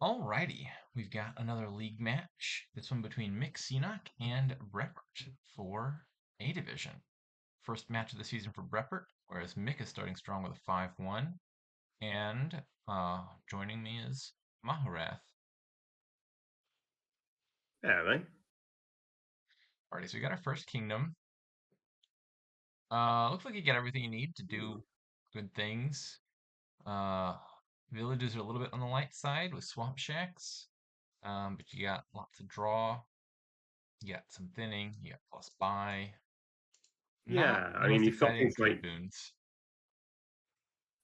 Alrighty, we've got another league match. This one between Mic Qsenoch and Breppert for A Division. First match of the season for Breppert, whereas Mick is starting strong with a 5-1. And joining me is Mahowrath. Yeah, Alrighty, so we got our first kingdom. Looks like you got everything you need to do good things. Uh, Villages are a little bit on the light side with swamp shacks. But you got lots of draw. You got some thinning. You got plus buy. Not yeah. the I mean, most you've got exciting things trade like boons.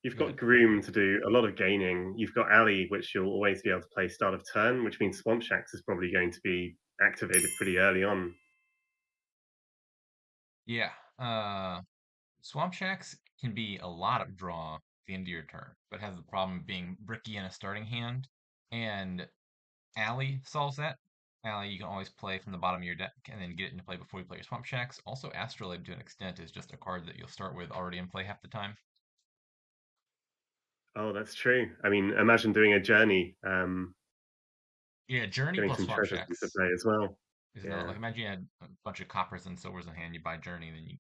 you've Go got ahead. Groom to do a lot of gaining. You've got Alley, which you'll always be able to play start of turn, which means Swamp Shacks is probably going to be activated pretty early on. Yeah. Swamp Shacks can be a lot of draw at the end of your turn, but has the problem of being bricky in a starting hand. And Alley solves that. Alley, you can always play from the bottom of your deck and then get it into play before you play your Swamp Shacks. Also, Astrolabe to an extent is just a card that you'll start with already in play half the time. Oh, that's true. I mean, imagine doing a journey, Yeah, Journey getting plus some Swamp treasures into Shacks play as well. is another. Yeah, Like, imagine you had a bunch of coppers and silvers in hand, you buy Journey, then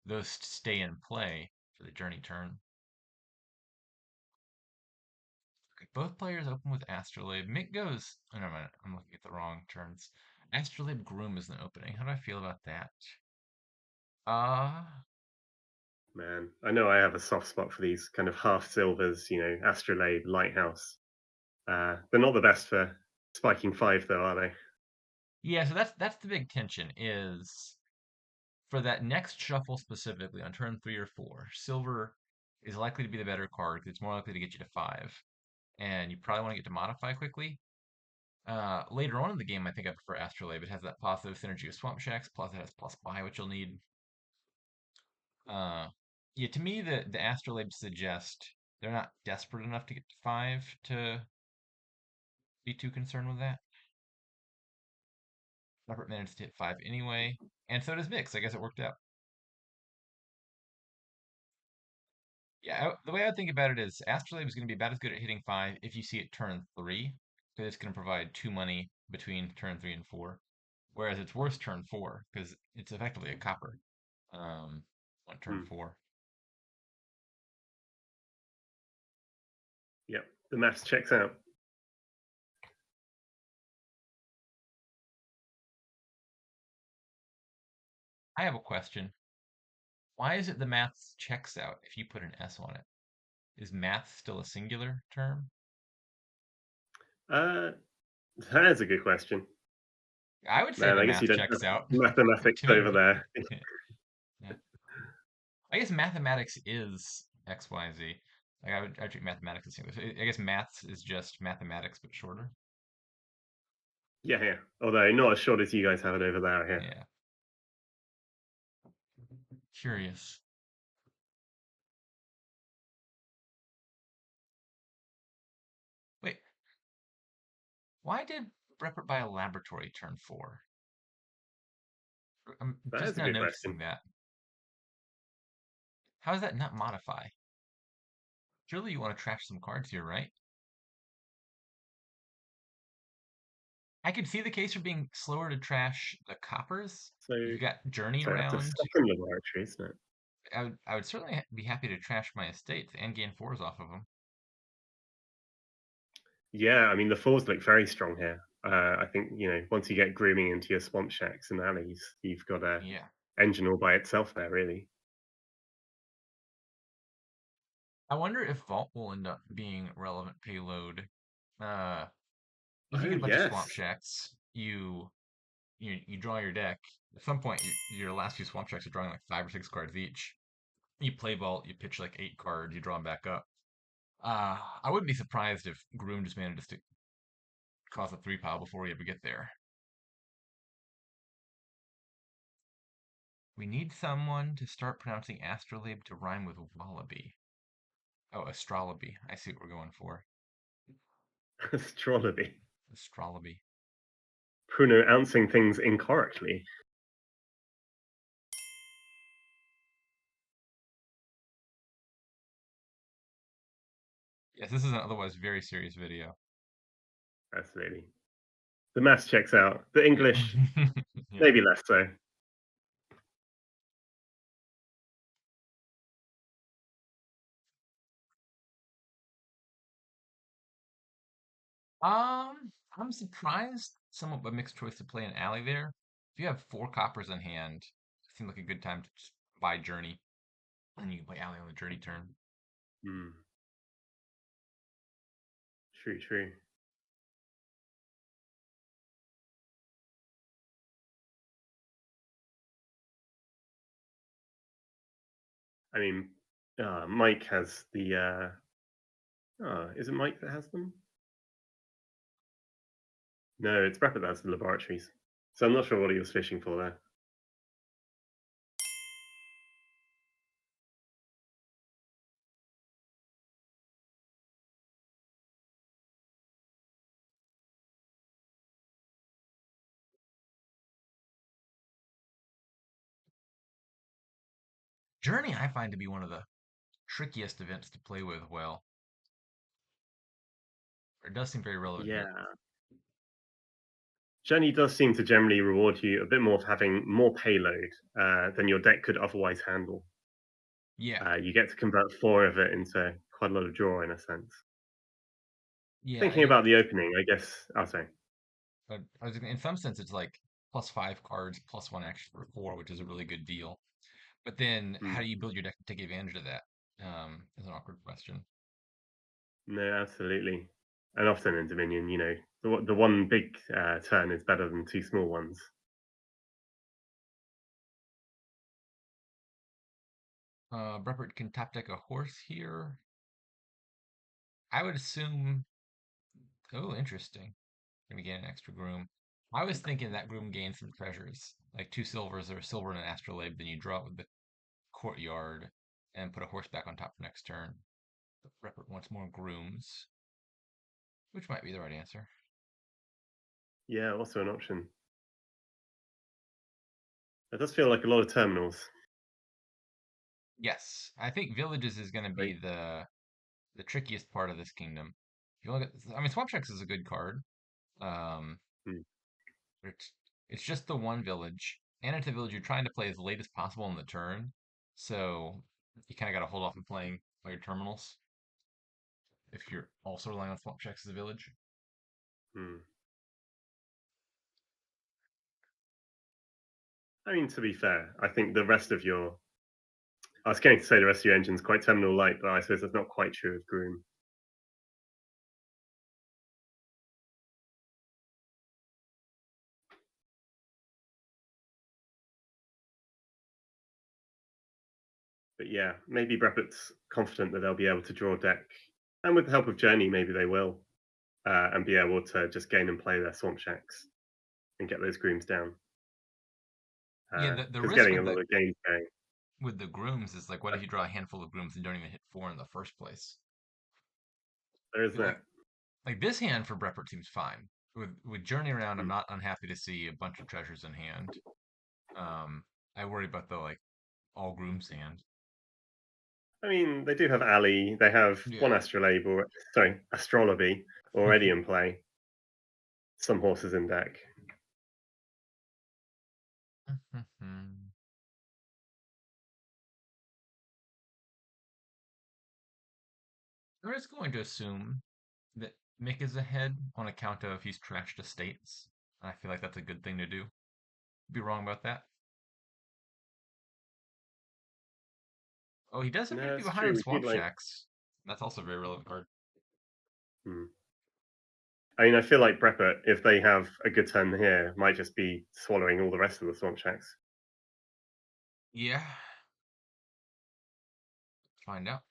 those stay in play for the Journey turn. Okay, both players open with Astrolabe. Mick goes. Oh, never mind. I'm looking at the wrong turns. Astrolabe Groom is an opening. How do I feel about that? Uh, man. I know I have a soft spot for these kind of half silvers, Astrolabe, Lighthouse. They're not the best for spiking five, though, are they? yeah. So that's the big tension is for that next shuffle specifically on turn 3 or 4. Silver is likely to be the better card because it's more likely to get you to 5, and you probably want to get to modify quickly. Later on in the game, I think I prefer Astrolabe. It has that positive synergy with Swamp Shacks, plus it has plus buy, which you'll need. Uh, yeah, to me, the Astrolabe suggest they're not desperate enough to get to 5 to be too concerned with that. Robert managed to hit 5 anyway, and so does Mix. I guess it worked out. Yeah, the way I think about it is Astrolabe is going to be about as good at hitting 5 if you see it turn 3, because it's going to provide 2 money between turn 3 and 4. Whereas it's worse turn 4, because it's effectively a copper on turn Hmm. 4. Yep, the maths checks out. I have a question. Why is it the maths checks out if you put an S on it? Is math still a singular term? Uh, that is a good question. I would say Man, the I guess you math don't have checks out mathematics to over me. there. Yeah. I guess mathematics is XYZ. Like I would treat mathematics as singular. So I guess maths is just mathematics but shorter. Yeah, yeah. Although not as short as you guys have it over there, yeah. Yeah. Curious. Wait, why did Breppert buy a laboratory turn 4? I'm That just is a now good noticing question. that. How does that not modify? Surely you want to trash some cards here, right? I could see the case for being slower to trash the coppers. So, If you got Journey so that's a around, second laboratory, isn't it? I would certainly be happy to trash my estates and gain 4s off of them. Yeah, I mean the fours look very strong here. I think once you get grooming into your swamp shacks and alleys, you've got a Yeah. engine all by itself there, really. I wonder if Vault will end up being relevant payload. Uh, if you Oh get a bunch of Swamp yes. Shacks, you draw your deck. At some point, your last few Swamp Shacks are drawing like 5 or 6 cards each. You play Vault, you pitch like 8 cards, you draw them back up. I wouldn't be surprised if Groom just manages to cause a 3 pile before we ever get there. We need someone to start pronouncing astrolabe to rhyme with wallaby. Oh, astrolabe. I see what we're going for. Astrolabe. Astrolabe. Pronouncing things incorrectly. Yes, this is an otherwise very serious video. Absolutely. The maths checks out. The English, Yeah. maybe less so. I'm surprised. Somewhat a mixed choice to play an alley there. If you have four coppers in hand, it seems like a good time to just buy Journey, and you can play alley on the Journey turn. Mm, true, true. I mean, Mike has the. Is it Mike that has them? No, it's Breppert that has the laboratories. So I'm not sure what he was fishing for there. Journey, I find to be one of the trickiest events to play with well. It does seem very relevant here. Yeah. Journey does seem to generally reward you a bit more for having more payload than your deck could otherwise handle. Yeah, You get to convert four of it into quite a lot of draw in a sense. yeah. Thinking about the opening, I guess I'll say. In some sense, it's like +5 cards, +1 action for four, which is a really good deal. But then, how Mm, do you build your deck to take advantage of that? Is an awkward question. no, absolutely. And often in Dominion, the one big turn is better than two small ones. Breppert can top deck a horse here. I would assume. Oh, interesting. Gonna gain an extra groom. I was thinking that groom gains some treasures, like two silvers or a silver and an astrolabe. Then you draw it with the courtyard and put a horse back on top for next turn. But Breppert wants more grooms, which might be the right answer. Yeah, also an option. It does feel like a lot of terminals. Yes, I think villages is going to be Right? the trickiest part of this kingdom. If you look at, I mean, Swamp Checks is a good card. Um, Mm, but it's just the one village, and it's a village you're trying to play as late as possible in the turn. So you kind of got to hold off on playing all your terminals if you're also relying on Swamp Checks as a village. mm. I mean, to be fair, I think the rest of your. I was going to say the rest of your engine's quite terminal light, but I suppose that's not quite true of Groom. But yeah, maybe Breppert's confident that they'll be able to draw a deck. And with the help of Journey, maybe they will. And be able to just gain and play their Swamp Shacks and get those Grooms down. Yeah, the Because risk getting a lot of games going, with the grooms is like, what if you draw a handful of grooms and don't even hit four in the first place? there is Feel that. like this hand for Breppert seems fine. With Journey around, I'm Hmm. not unhappy to see a bunch of treasures in hand. Um, I worry about the like all grooms hand. I mean, they do have Ali. They have one Yeah. Astrolabe, or sorry, Astrolabe already in play. Some horses in deck. I'm just going to assume that Mick is ahead on account of he's trashed estates. I feel like that's a good thing to do. Be wrong about that. Oh, he does appear to No, be it's behind true. on We Swamp do like. Shacks. That's also a very relevant card. Hmm. I mean, I feel like Breppert, if they have a good turn here, might just be swallowing all the rest of the Swamp Shacks. Yeah, find out.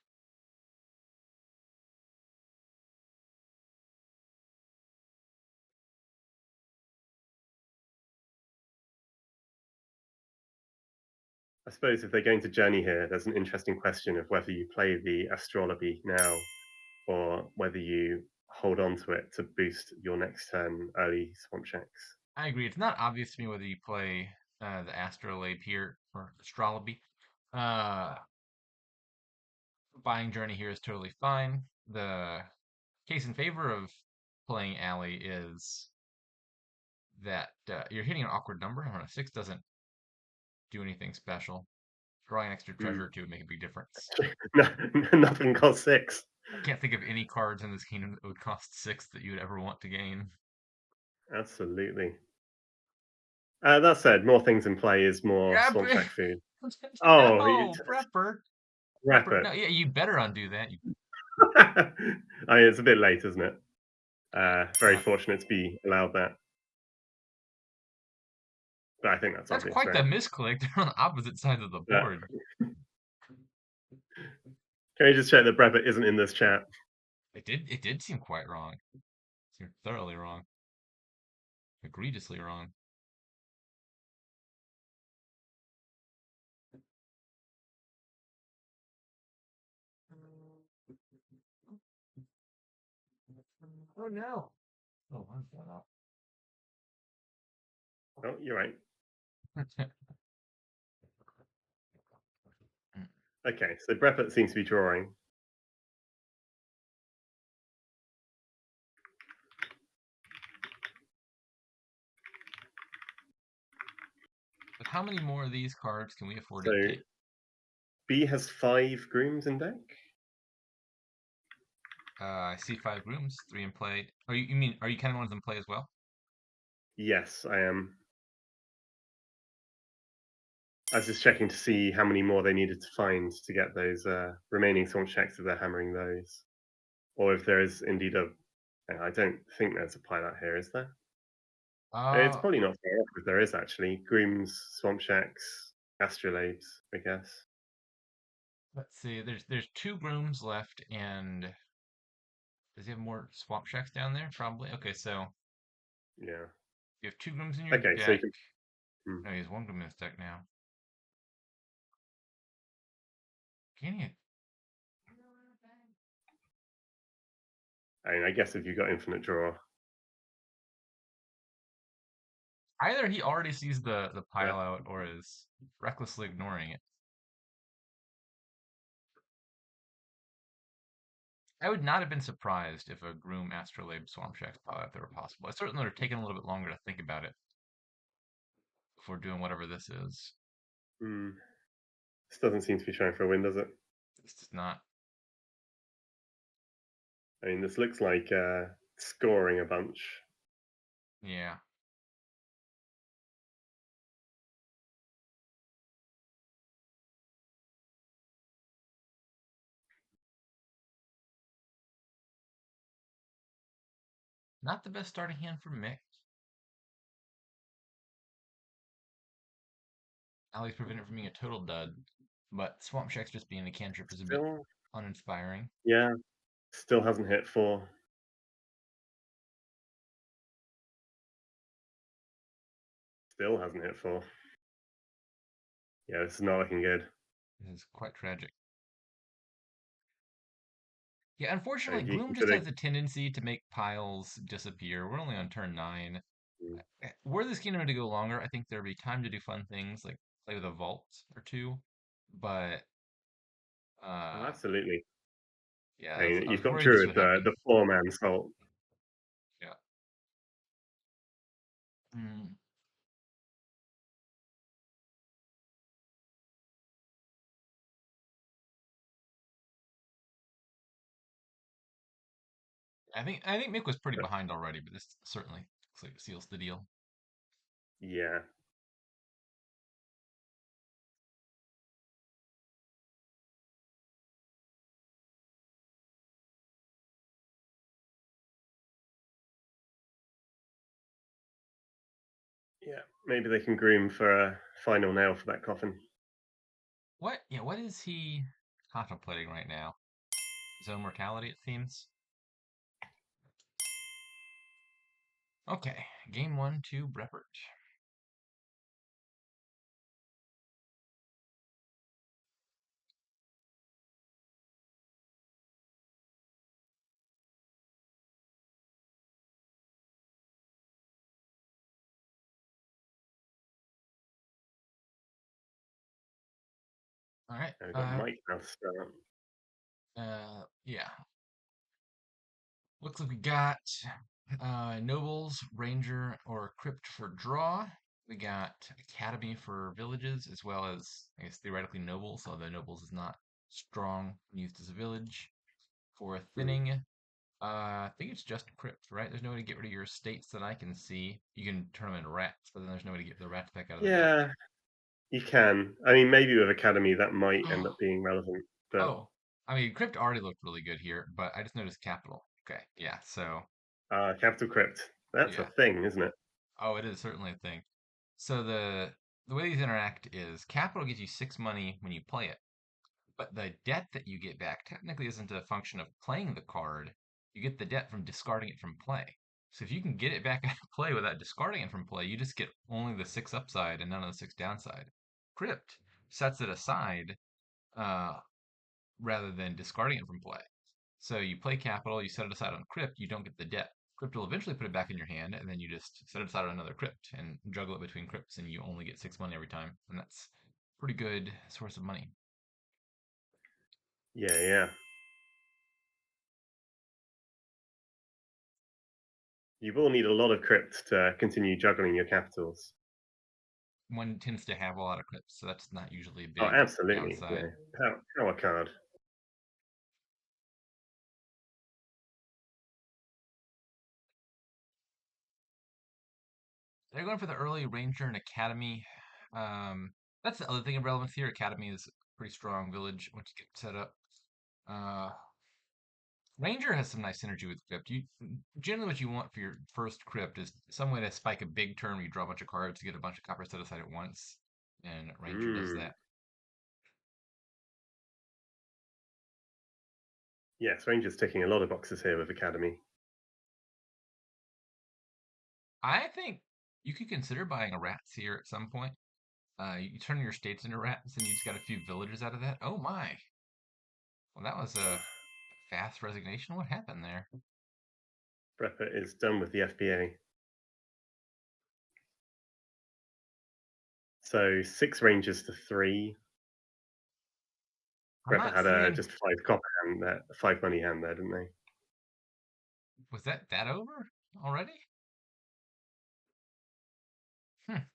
I suppose if they're going to Journey here, there's an interesting question of whether you play the Astrolabe now or whether you hold on to it to boost your next turn early Swamp Shacks. I agree. It's not obvious to me whether you play the Astrolabe here or Astrolabe. Uh, Buying Journey here is totally fine. The case in favor of playing Alley is that you're hitting an awkward number. I don't know, 6 doesn't do anything special. Drawing an extra Mm. treasure too would make a big difference. No, nothing costs 6. I can't think of any cards in this kingdom that would cost 6 that you would ever want to gain. Absolutely. That said, more things in play is more Yeah, Swamp Shack food. Oh, no, Breppert. wrap Breppert. it. No, yeah, you better undo that. You, I mean, it's a bit late, isn't it? Very yeah, fortunate to be allowed that. But I think that's that's obvious, quite the right? misclick. They're on the opposite sides of the Uh, board. can you just check that Breppert isn't in this chat? It did seem quite wrong. It seemed thoroughly wrong, egregiously wrong. Oh no! Oh, I'm fed up. Oh, you're right. Okay, so Breppert seems to be drawing. But how many more of these cards can we afford So to take? B has 5 grooms in deck. I see 5 rooms, 3 in play. Are you counting ones in play as well? Yes, I am. I was just checking to see how many more they needed to find to get those remaining Swamp Shacks if they're hammering those. Or if there is indeed a. I don't think there's a pilot here, is there? It's Uh, probably not far off if there is actually. Grooms, Swamp Shacks, Astrolabes, I guess. let's see. There's 2 rooms left, and does he have more swamp shacks down there? Probably. Okay, so Yeah. you have 2 rooms in your Okay, so you deck. can. Hmm. No, he has 1 room in his deck now. Can you? I mean, I guess if you've got infinite draw. Either he already sees the Yeah. pile out or is recklessly ignoring it. I would not have been surprised if a Groom Astrolabe Swamp Shacks pile out if they were possible. I certainly would have taken a little bit longer to think about it before doing whatever this is. Hmm. This doesn't seem to be trying for a win, does it? This does not. I mean, this looks like scoring a bunch. Yeah. Not the best starting hand for Mick. Alley's prevented from being a total dud, but Swamp Shack's just being a cantrip is a bit Still, uninspiring. yeah, still hasn't hit 4. Still hasn't hit 4. Yeah, this is not looking good. This is quite tragic. Yeah, unfortunately, And you Gloom just consider. has a tendency to make piles disappear. We're only on turn 9. Mm. Were this kingdom to go longer, I think there'd be time to do fun things like play with a vault or two. But Oh, uh, absolutely. yeah, I mean, I you've was got worried this Druid, would happen. the 4-man salt. Yeah. Mm. I think Mick was pretty But behind already, but this certainly looks like it seals the deal. yeah, yeah. Maybe they can groom for a final nail for that coffin. What? Yeah, what is he contemplating right now? His own mortality, it seems. Okay, game 1 to Breppert. All right. And we've got Mike now to start. Yeah. Looks like we got Nobles, Ranger, or Crypt for draw. We got Academy for villages, as well as, I guess, theoretically Nobles, although Nobles is not strong when used as a village. For Hmm. thinning, I think it's just Crypt, right? There's no way to get rid of your estates that I can see. You can turn them into rats, but then there's no way to get the rats back out of the deck. Yeah, you can. I mean, maybe with Academy that might end Oh, up being relevant, but oh. I mean, Crypt already looked really good here, but I just noticed Capital. Okay, yeah, so, Capital Crypt, that's a yeah. thing, isn't it? Oh, it is certainly a thing. So the way these interact is capital gives you 6 money when you play it, but the debt that you get back technically isn't a function of playing the card. You get the debt from discarding it from play. So if you can get it back out of play without discarding it from play, you just get only the 6 upside and none of the 6 downside. Crypt sets it aside uh, rather than discarding it from play. So you play capital, you set it aside on crypt, you don't get the debt. Crypt will eventually put it back in your hand, and then you just set it aside on another crypt and juggle it between crypts, and you only get 6 money every time. And that's a pretty good source of money. Yeah, yeah. You will need a lot of crypts to continue juggling your capitals. One tends to have a lot of crypts, so that's not usually a Oh, big absolutely. downside. Yeah. Power card. They're going for the early Ranger and Academy. Um, that's the other thing of relevance here. Academy is a pretty strong village once you get set up. Uh, Ranger has some nice synergy with Crypt. You generally what you want for your first Crypt is some way to spike a big turn where you draw a bunch of cards to get a bunch of copper set aside at once, and Ranger does Mm. that. Yes, Ranger's ticking a lot of boxes here with Academy. I think you could consider buying a rats here at some point. You turn your states into rats, and you just got a few villagers out of that. Oh my! Well, that was a fast resignation. What happened there? Breppert is done with the FBA. So 6 Rangers to 3. I'm Breppert not had a seeing. just 5 copper hand there, 5 money hand there, didn't they? Was that over already? Hmm.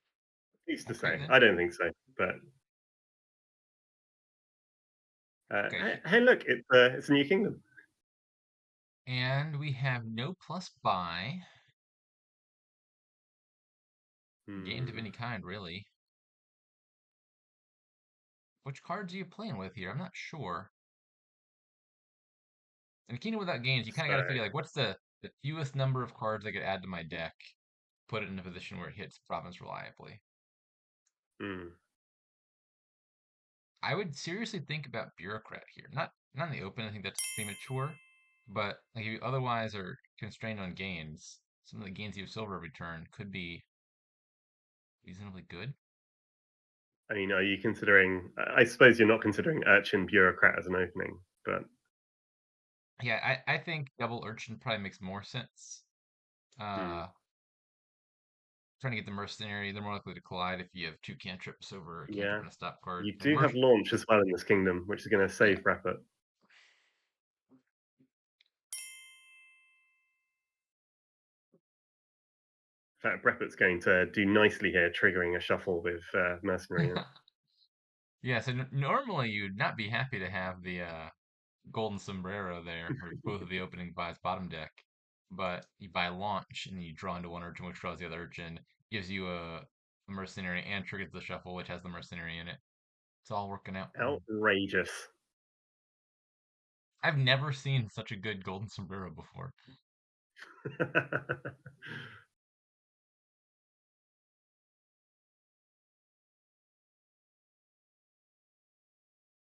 Used to Okay say. then. I don't think so, but Okay. hey, look, it's a new kingdom. And we have no plus buy gains of Hmm. any kind, really. Which cards are you playing with here? I'm not sure. In Kingdom Without Gains, you kind of So, got to figure like what's the fewest number of cards I could add to my deck, put it in a position where it hits province reliably. hmm. I would seriously think about Bureaucrat here. Not in the open, I think that's premature. But like if you otherwise are constrained on gains, some of the gains you have silver every turn could be reasonably good. I mean, are you considering? I suppose you're not considering Urchin Bureaucrat as an opening, but Yeah, I think Double Urchin probably makes more sense. hmm. Uh, Trying to get the mercenary, they're more likely to collide if you have two cantrips over a cantrip Yeah, and a stop card. you And do have launch as well in this kingdom, which is going to yeah. save Breppert. In fact, Breppert's going to do nicely here, triggering a shuffle with Mercenary in it. Yeah, so normally you'd not be happy to have the golden sombrero there, or both of the opening buys bottom deck, but you buy launch and you draw into one urchin, which draws the other urchin, gives you a mercenary and triggers the shuffle, which has the mercenary in it. It's all working out. Outrageous. I've never seen such a good golden sombrero before.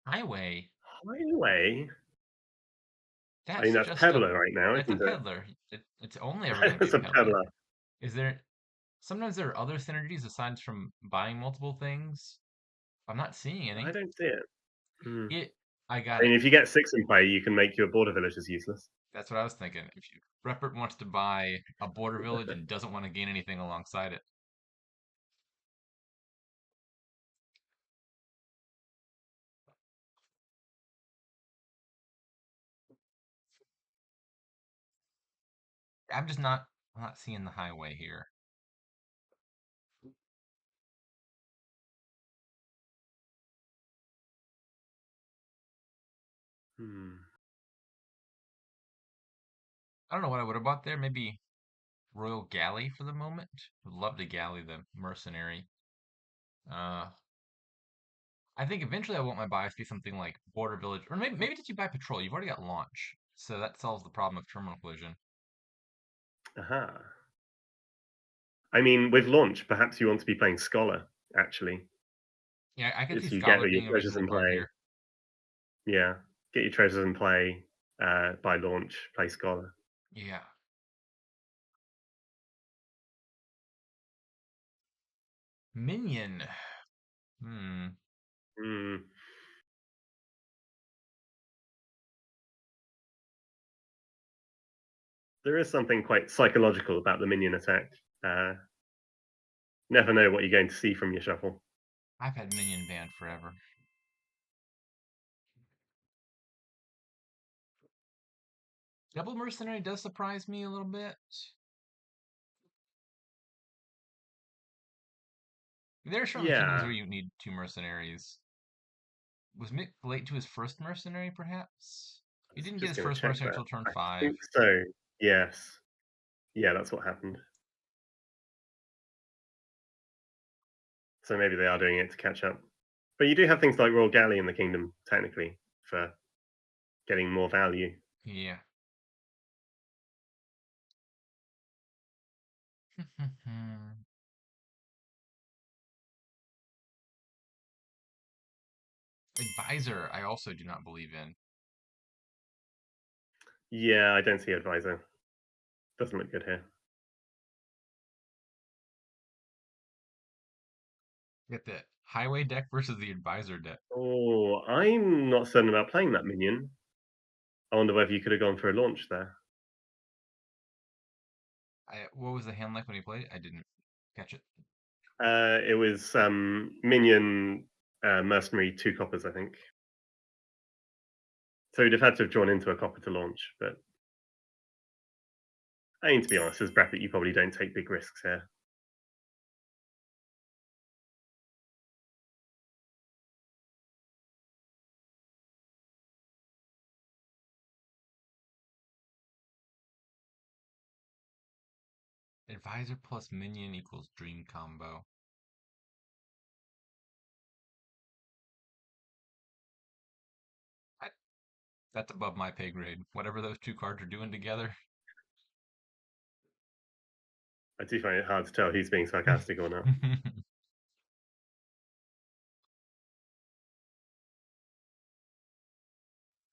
Highway, Highway? I mean, that's that's just Peddler right now, it's a isn't it? peddler. It's only ever going to be It's a a peddler. Peddler. Is there sometimes there are other synergies aside from buying multiple things? I'm not seeing I any. don't see it. Hmm. It I got I it. mean, if you get 6 in play, you can make your border villages useless. That's what I was thinking. If you Breppert wants to buy a border village and doesn't want to gain anything alongside it. I'm just not I'm not seeing the highway here. Hmm. I don't know what I would have bought there. Maybe Royal Galley for the moment. Would love to galley the mercenary. Uh, I think eventually I want my bias to be something like Border Village, or maybe did you buy Patrol? You've already got Launch, so that solves the problem of terminal collision. Aha. I mean, with launch, perhaps you want to be playing Scholar, actually. Yeah, I could see If you get Scholar all your being a treasures reasonable in card play, here. yeah, get your treasures in play by launch, play Scholar. Yeah. Minion. Hmm. Hmm. There is something quite psychological about the minion attack. Uh, Never know what you're going to see from your shuffle. I've had Minion banned forever. Double Mercenary does surprise me a little bit. There are certainly kingdoms Yeah, where you need two mercenaries. Was Mick late to his first mercenary, perhaps? I He was didn't get just his going to first check mercenary that. until turn I 5. think so. Yes. Yeah, that's what happened. So maybe they are doing it to catch up. But you do have things like Royal Galley in the kingdom, technically, for getting more value. Yeah. Advisor, I also do not believe in. Yeah, I don't see Advisor. Doesn't look good here. Get the highway deck versus the advisor deck. Oh, I'm not certain about playing that minion. I wonder whether you could have gone for a launch there. What was the hand like when he played it? I didn't catch it. It was minion mercenary 2 coppers, I think. So he'd have had to have drawn into a copper to launch. But I mean, to be honest, as Breppert, you probably don't take big risks here. Advisor plus minion equals dream combo. I, that's above my pay grade. Whatever those two cards are doing together. I do find it hard to tell who's being sarcastic or not.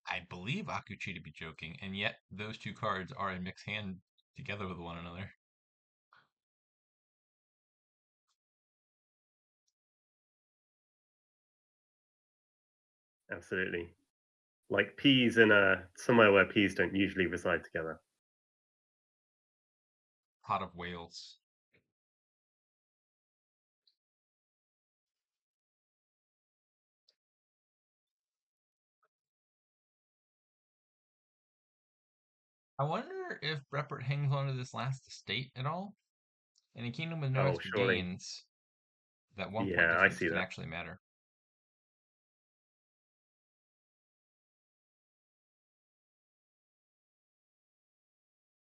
I believe Akuchi to be joking, and yet those two cards are in mixed hand together with one another. Absolutely. Like peas in a somewhere where peas don't usually reside together. Pot of Whales. I wonder if Breppert hangs on to this last estate at all. In a kingdom with no Oh, extra surely. gains, that 1 point Yeah, I difference see can that. actually matter.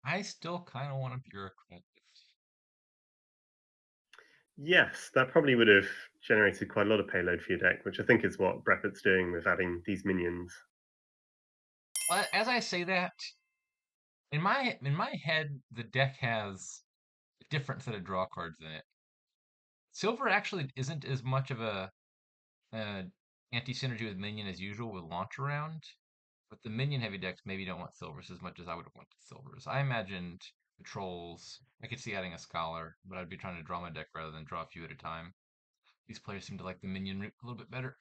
I still kind of want a bureaucrat. Yes, that probably would have generated quite a lot of payload for your deck, which I think is what Breppert's doing with adding these minions. As I say that, in my head, the deck has a different set of draw cards in it. Silver actually isn't as much of a anti-synergy with minion as usual with launch around, but the minion heavy decks maybe don't want silvers as much as I would have wanted silvers. I imagined patrols. I could see adding a scholar, but I'd be trying to draw my deck rather than draw a few at a time. These players seem to like the minion route a little bit better.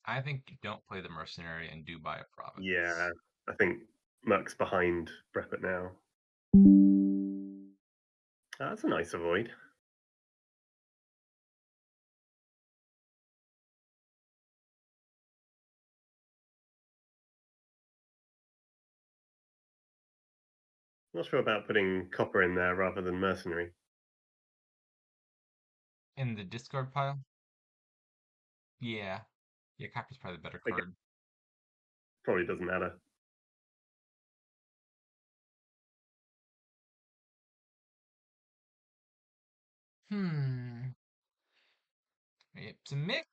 I think you don't play the mercenary and do buy a Yeah, province. I think Muck's behind Breppert now. That's a nice avoid. Not sure about putting copper in there rather than mercenary. In the discard pile? Yeah. Yeah, copper's probably the better I guess card. probably doesn't matter. Hmm. So Mick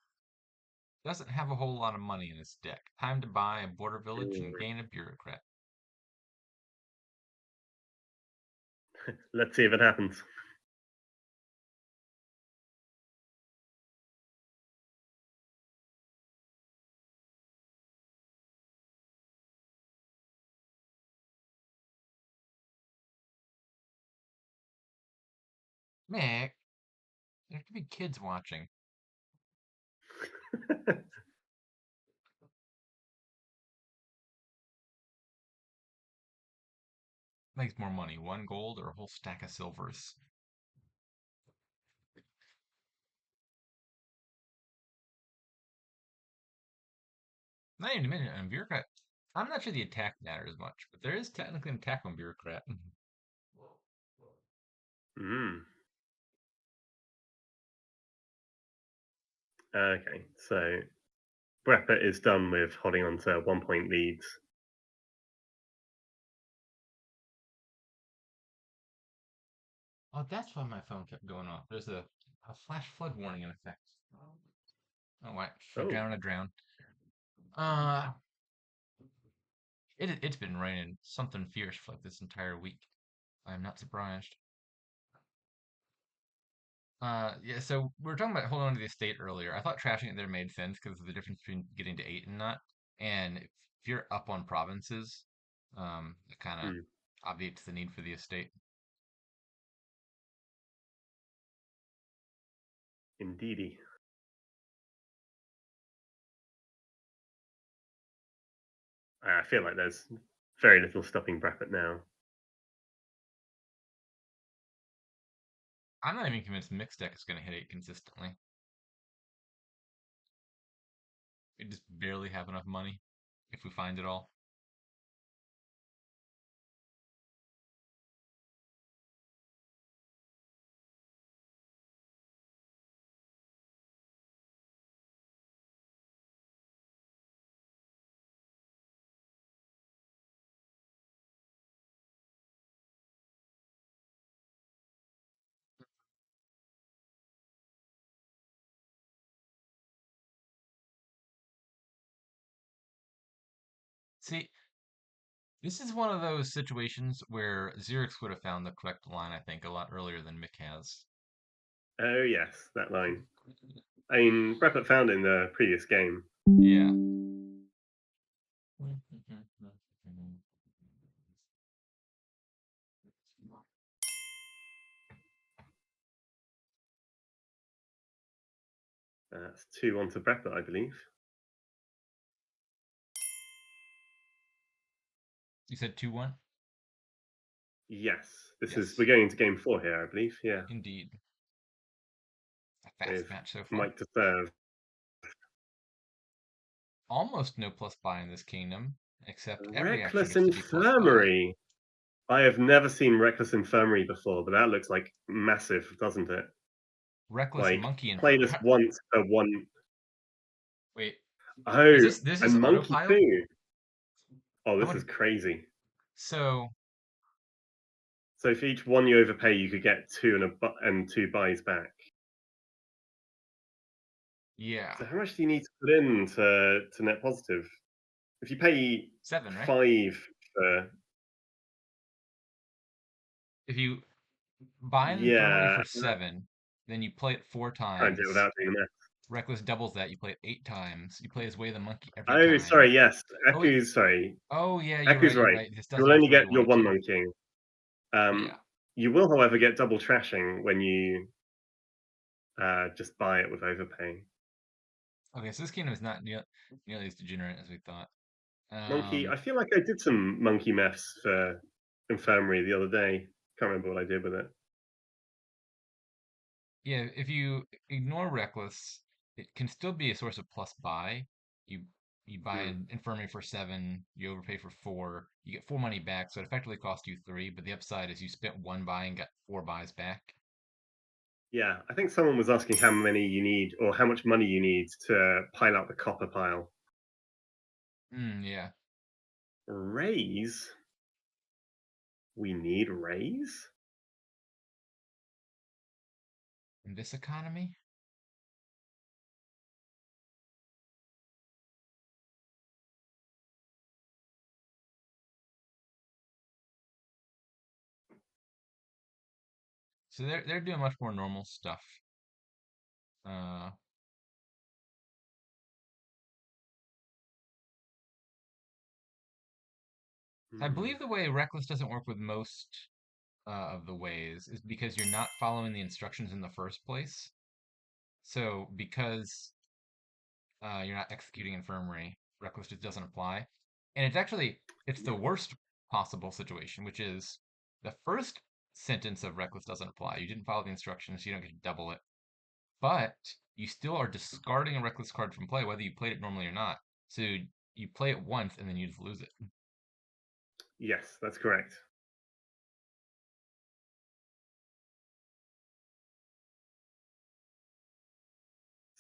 doesn't have a whole lot of money in his deck. Time to buy a border village and gain a bureaucrat. Let's see if it happens. Mick, there could be kids watching. Makes more money, 1 gold or a whole stack of silvers. Not even to mention, on bureaucrat, I'm not sure the attack matters much, but there is technically an attack on bureaucrat. Mm. Okay, so Breppert is done with holding on to 1 point leads. Oh, that's why my phone kept going off. There's a flash flood warning in effect. Oh, wait. Should I Oh, drown? I drown. Uh, it's been raining something fierce for like this entire week. I'm not surprised. Yeah, so we were talking about holding on to the estate earlier. I thought trashing it there made sense because of the difference between getting to 8 and not. And if you're up on provinces, it kind of hmm, obviates the need for the estate. indeedy. I feel like there's very little stopping Breppert now. I'm not even convinced mixed deck is going to hit 8 consistently. We just barely have enough money if we find it all. See, this is one of those situations where Xerix would have found the correct line, I think, a lot earlier than Mick has. Oh yes, that line. I mean, Breppert found it in the previous game. Yeah. That's 2-1 to Breppert, I believe. You said 2-1? Yes, we're Yes, going into game 4 here, I believe. Yeah, indeed. A fast with match so far. Mike to serve. Almost no plus buy in this kingdom, except every action Reckless gets to be plus buy. Infirmary. I have never seen Reckless Infirmary before, but that looks like massive, doesn't it? Reckless Like, monkey play infer. this once per one. Wait, Oh, this is and Monkey autopilot? too. Oh, I this is wonder. crazy. So So for each one you overpay, you could get and two buys back. yeah, So how much do you need to put in to net positive? If you pay 7, right? 5 for If you buy an infirmary yeah, for 7, then you play it four try and do it times. without doing that. Reckless doubles that. You play it 8 times. You play as way the monkey every Oh, time. sorry, yes. Oh wait. Aku's sorry. Oh yeah, you're Aku's right. You're right. right. This You doesn't will work only the way get you your want it one to. monkeying. Yeah. You will, however, get double trashing when you just buy it with overpaying. Okay, so this kingdom is not nearly as degenerate as we thought. Monkey, Um, I feel like I did some monkey maths for infirmary the other day. Can't remember what I did with it. yeah, if you ignore reckless, it can still be a source of plus buy. You You buy Hmm. an infirmary for 7, you overpay for 4, you get 4 money back, so it effectively cost you 3, but the upside is you spent 1 buy and got 4 buys back. Yeah, I think someone was asking how many you need or how much money you need to pile out the copper pile. Yeah. Raise? We need raise? In this economy? So they're doing much more normal stuff. Uh, I Hmm. believe the way Reckless doesn't work with most of the ways is because you're not following the instructions in the first place. So because you're not executing infirmary, Reckless just doesn't apply. And it's the Yeah. worst possible situation, which is the first sentence of Reckless doesn't apply. You didn't follow the instructions, so you don't get to double it. But you still are discarding a Reckless card from play, whether you played it normally or not. So you play it once and then you just lose it. Yes, that's correct.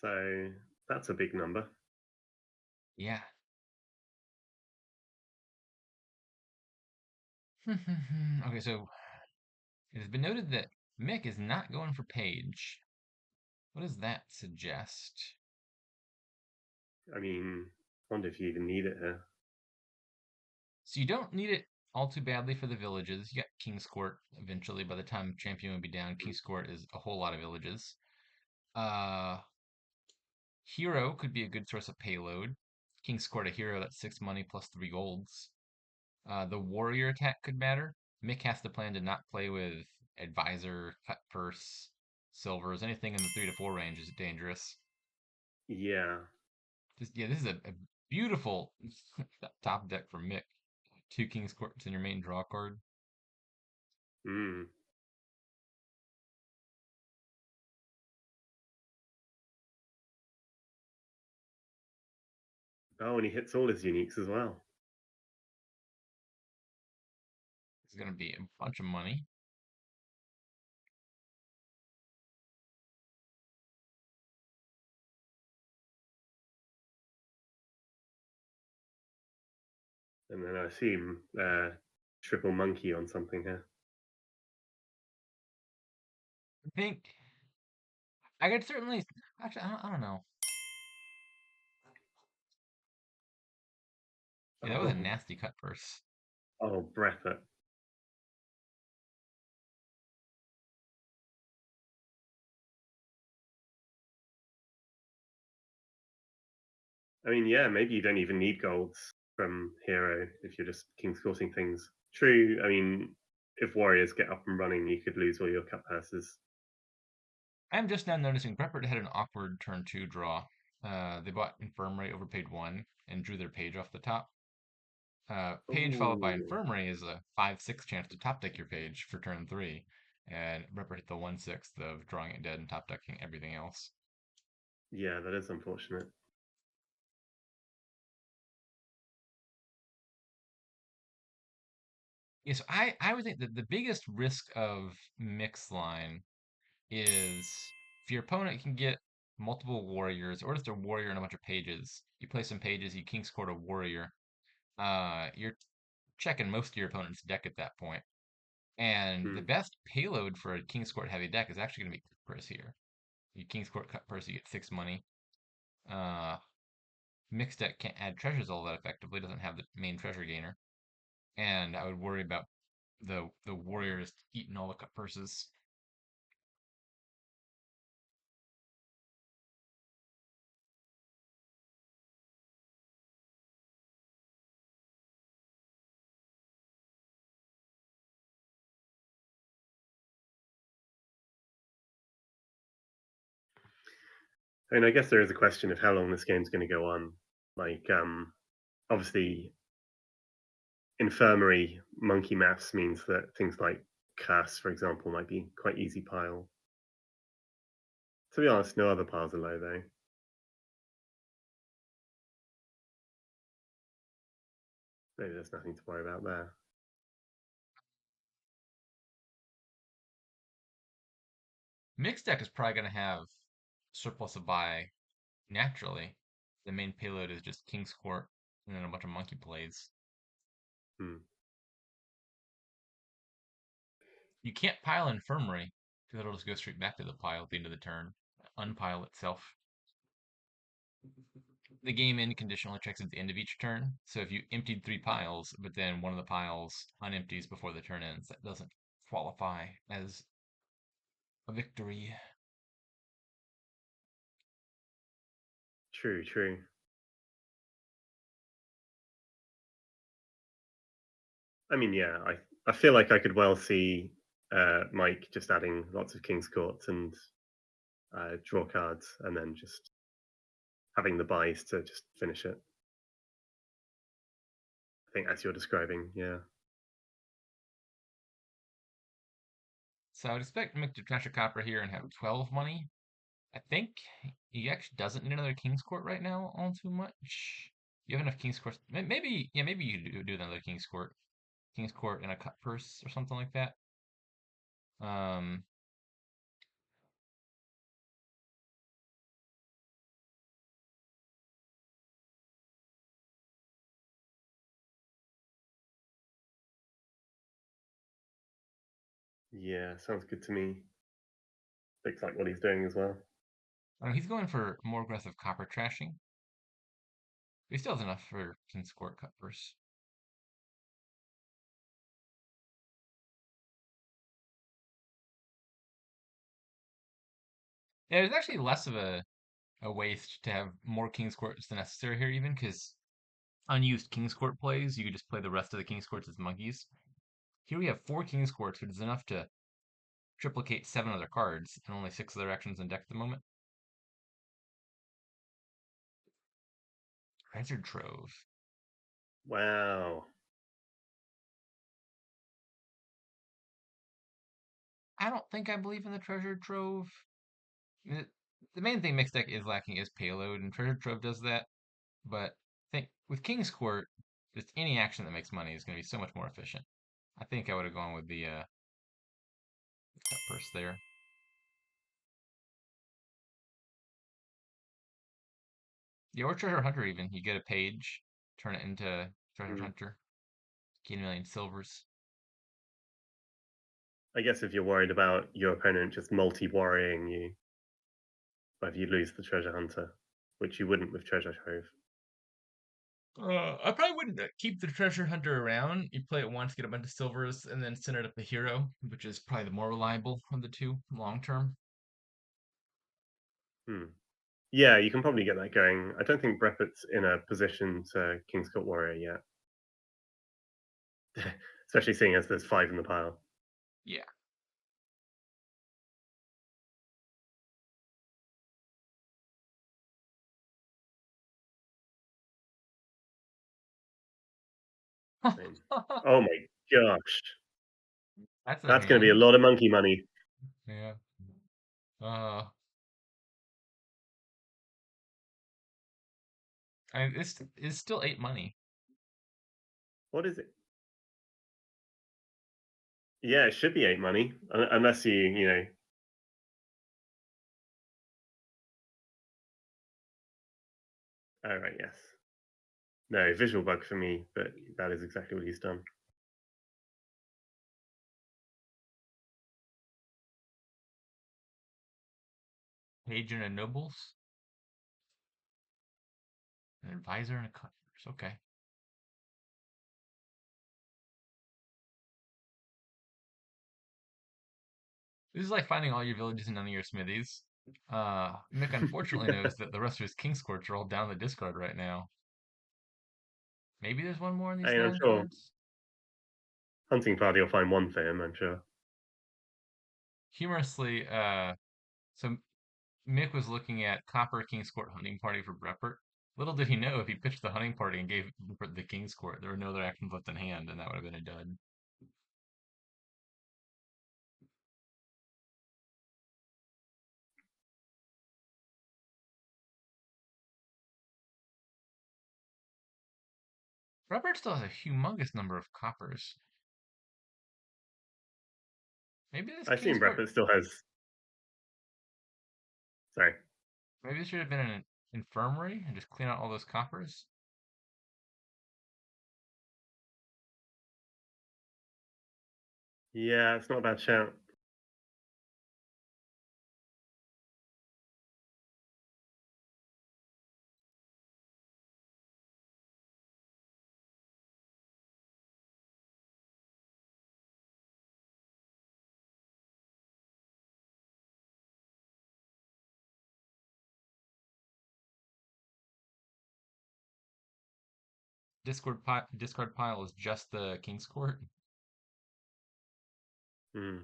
So that's a big number. Yeah. Okay, so it has been noted that Mick is not going for Page. What does that suggest? I mean, I wonder if you even need it here. So you don't need it all too badly for the villages. You got King's Court eventually. By the time Champion will be down, Hmm. King's Court is a whole lot of villages. Uh, Hero could be a good source of payload. King's Court a hero, that's 6 money plus 3 golds. The warrior attack could matter. Mick has to plan to not play with advisor, cut purse, silvers, anything in the 3 to 4 range is dangerous. Yeah. This is a beautiful top deck for Mick. 2 King's Courts in your main draw card. Mm. Oh, and he hits all his uniques as well. It's going to be a bunch of money. And then I assume triple monkey on something here. I think I could certainly. Actually, I don't know. Yeah, that was a Oh, nasty cut purse. oh, Breppert. I mean, yeah, maybe you don't even need golds from hero if you're just king sorting things. True. I mean, if warriors get up and running, you could lose all your cut passes. I'm just now noticing Breppert had an awkward turn 2 draw. They bought Infirmary, overpaid 1, and drew their page off the top. Page followed by Oh, Infirmary is a 5/6 chance to top deck your page for turn 3. And Breppert hit the 1/6 of drawing it dead and top decking everything else. yeah, that is unfortunate. Yes, I would think that the biggest risk of mix line is if your opponent can get multiple warriors or just a warrior and a bunch of pages, you play some pages, you king's court a warrior, you're checking most of your opponent's deck at that point. And the Hmm. best payload for a king's court heavy deck is actually going to be cut purse here. You king's court cut purse, you get 6 money. Uh, Mixed deck can't add treasures all that effectively, doesn't have the main treasure gainer. And I would worry about the warriors eating all the cut purses. I mean, I guess there is a question of how long this game's going to go on. Like, obviously, infirmary monkey maths means that things like curse, for example, might be quite easy pile. To be honest, no other piles are low though. Maybe there's nothing to worry about there. Mixed deck is probably going to have surplus of buy naturally. The main payload is just King's Court and then a bunch of monkey plays. Hmm. You can't pile Infirmary because it'll just go straight back to the pile at the end of the turn. Unpile itself. The game end condition only checks at the end of each turn. So if you emptied 3 piles, but then one of the piles unempties before the turn ends, that doesn't qualify as a victory. True, true. I mean, yeah, I feel like I could well see Mike just adding lots of King's Court and draw cards, and then just having the buys to just finish it. I think as you're describing, yeah. So I would expect Mick to trash a copper here and have 12 money. I think he actually doesn't need another King's Court right now all too much. You have enough King's Court. Maybe, yeah, maybe you do another King's Court. King's Court and a cut purse or something like that. Um, Yeah, sounds good to me. Looks like what he's doing as well. I don't know, he's going for more aggressive copper trashing. He still has enough for King's Court cut purse. Yeah, there's actually less of a waste to have more King's Courts than necessary here, even because unused King's Court plays, you could just play the rest of the King's Courts as monkeys. Here we have 4 King's Courts, which is enough to triplicate 7 other cards and only 6 other actions in deck at the moment. Treasure Trove. Wow. I don't think I believe in the Treasure Trove. The, the main thing mixed deck is lacking is payload, and Treasure Trove does that. But I think with King's Court, just any action that makes money is going to be so much more efficient. I think I would have gone with the cut purse there. Yeah, or Treasure Hunter even. You get a page, turn it into Treasure Hmm. Hunter, gain 1,000,000 silvers. I guess if you're worried about your opponent just multi-worrying you, whether you lose the treasure hunter, which you wouldn't with treasure trove. I probably wouldn't keep the treasure hunter around. You play it once, get a bunch of silvers, and then send it up the hero, which is probably the more reliable of the two long term. Hmm. Yeah, you can probably get that going. I don't think Breppert's in a position to King's Court Warrior yet, especially seeing as there's 5 in the pile. Yeah. I mean, oh my gosh, That's a that's going to be a hand. lot of monkey money. Yeah. Uh, this is still 8 money. What is it? Yeah, it should be 8 money, unless you know. Oh right, yes. No visual bug for me, but that is exactly what he's done. Page and a nobles, an advisor, and a cut purse. Okay. This is like finding all your villages and none of your smithies. Mick unfortunately knows that the rest of his King's Courts are all down the discard right now. Maybe there's one more in these I mean, I'm long sure cards. hunting party will find one for him. I'm sure. Humorously, so Mick was looking at Copper King's Court Hunting Party for Breppert. Little did he know if he pitched the hunting party and gave Breppert the King's Court, there were no other actions left in hand, and that would have been a dud. Breppert still has a humongous number of coppers. Maybe this I assume King's Court. Breppert still has. Sorry. Maybe this should have been an infirmary and just clean out all those coppers. Yeah, it's not a bad shout. Discard pile is just the King's Court. Hmm.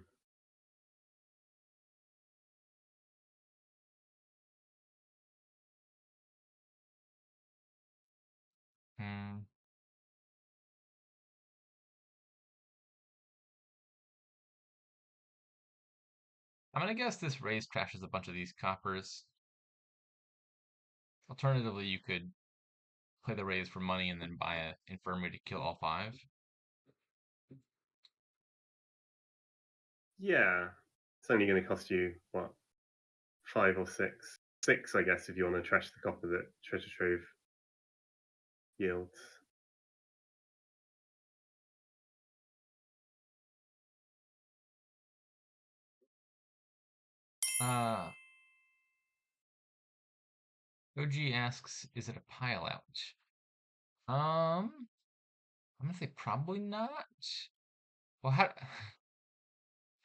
Hmm. I'm gonna guess this raise trashes a bunch of these coppers. Alternatively, you could play the raise for money and then buy an infirmary to kill all five. Yeah, it's only going to cost you what, 5 or 6? 6, I guess, if you want to trash the copper that treasure trove yields. Uh, OG asks, is it a pile out? I'm gonna say probably not. Well, how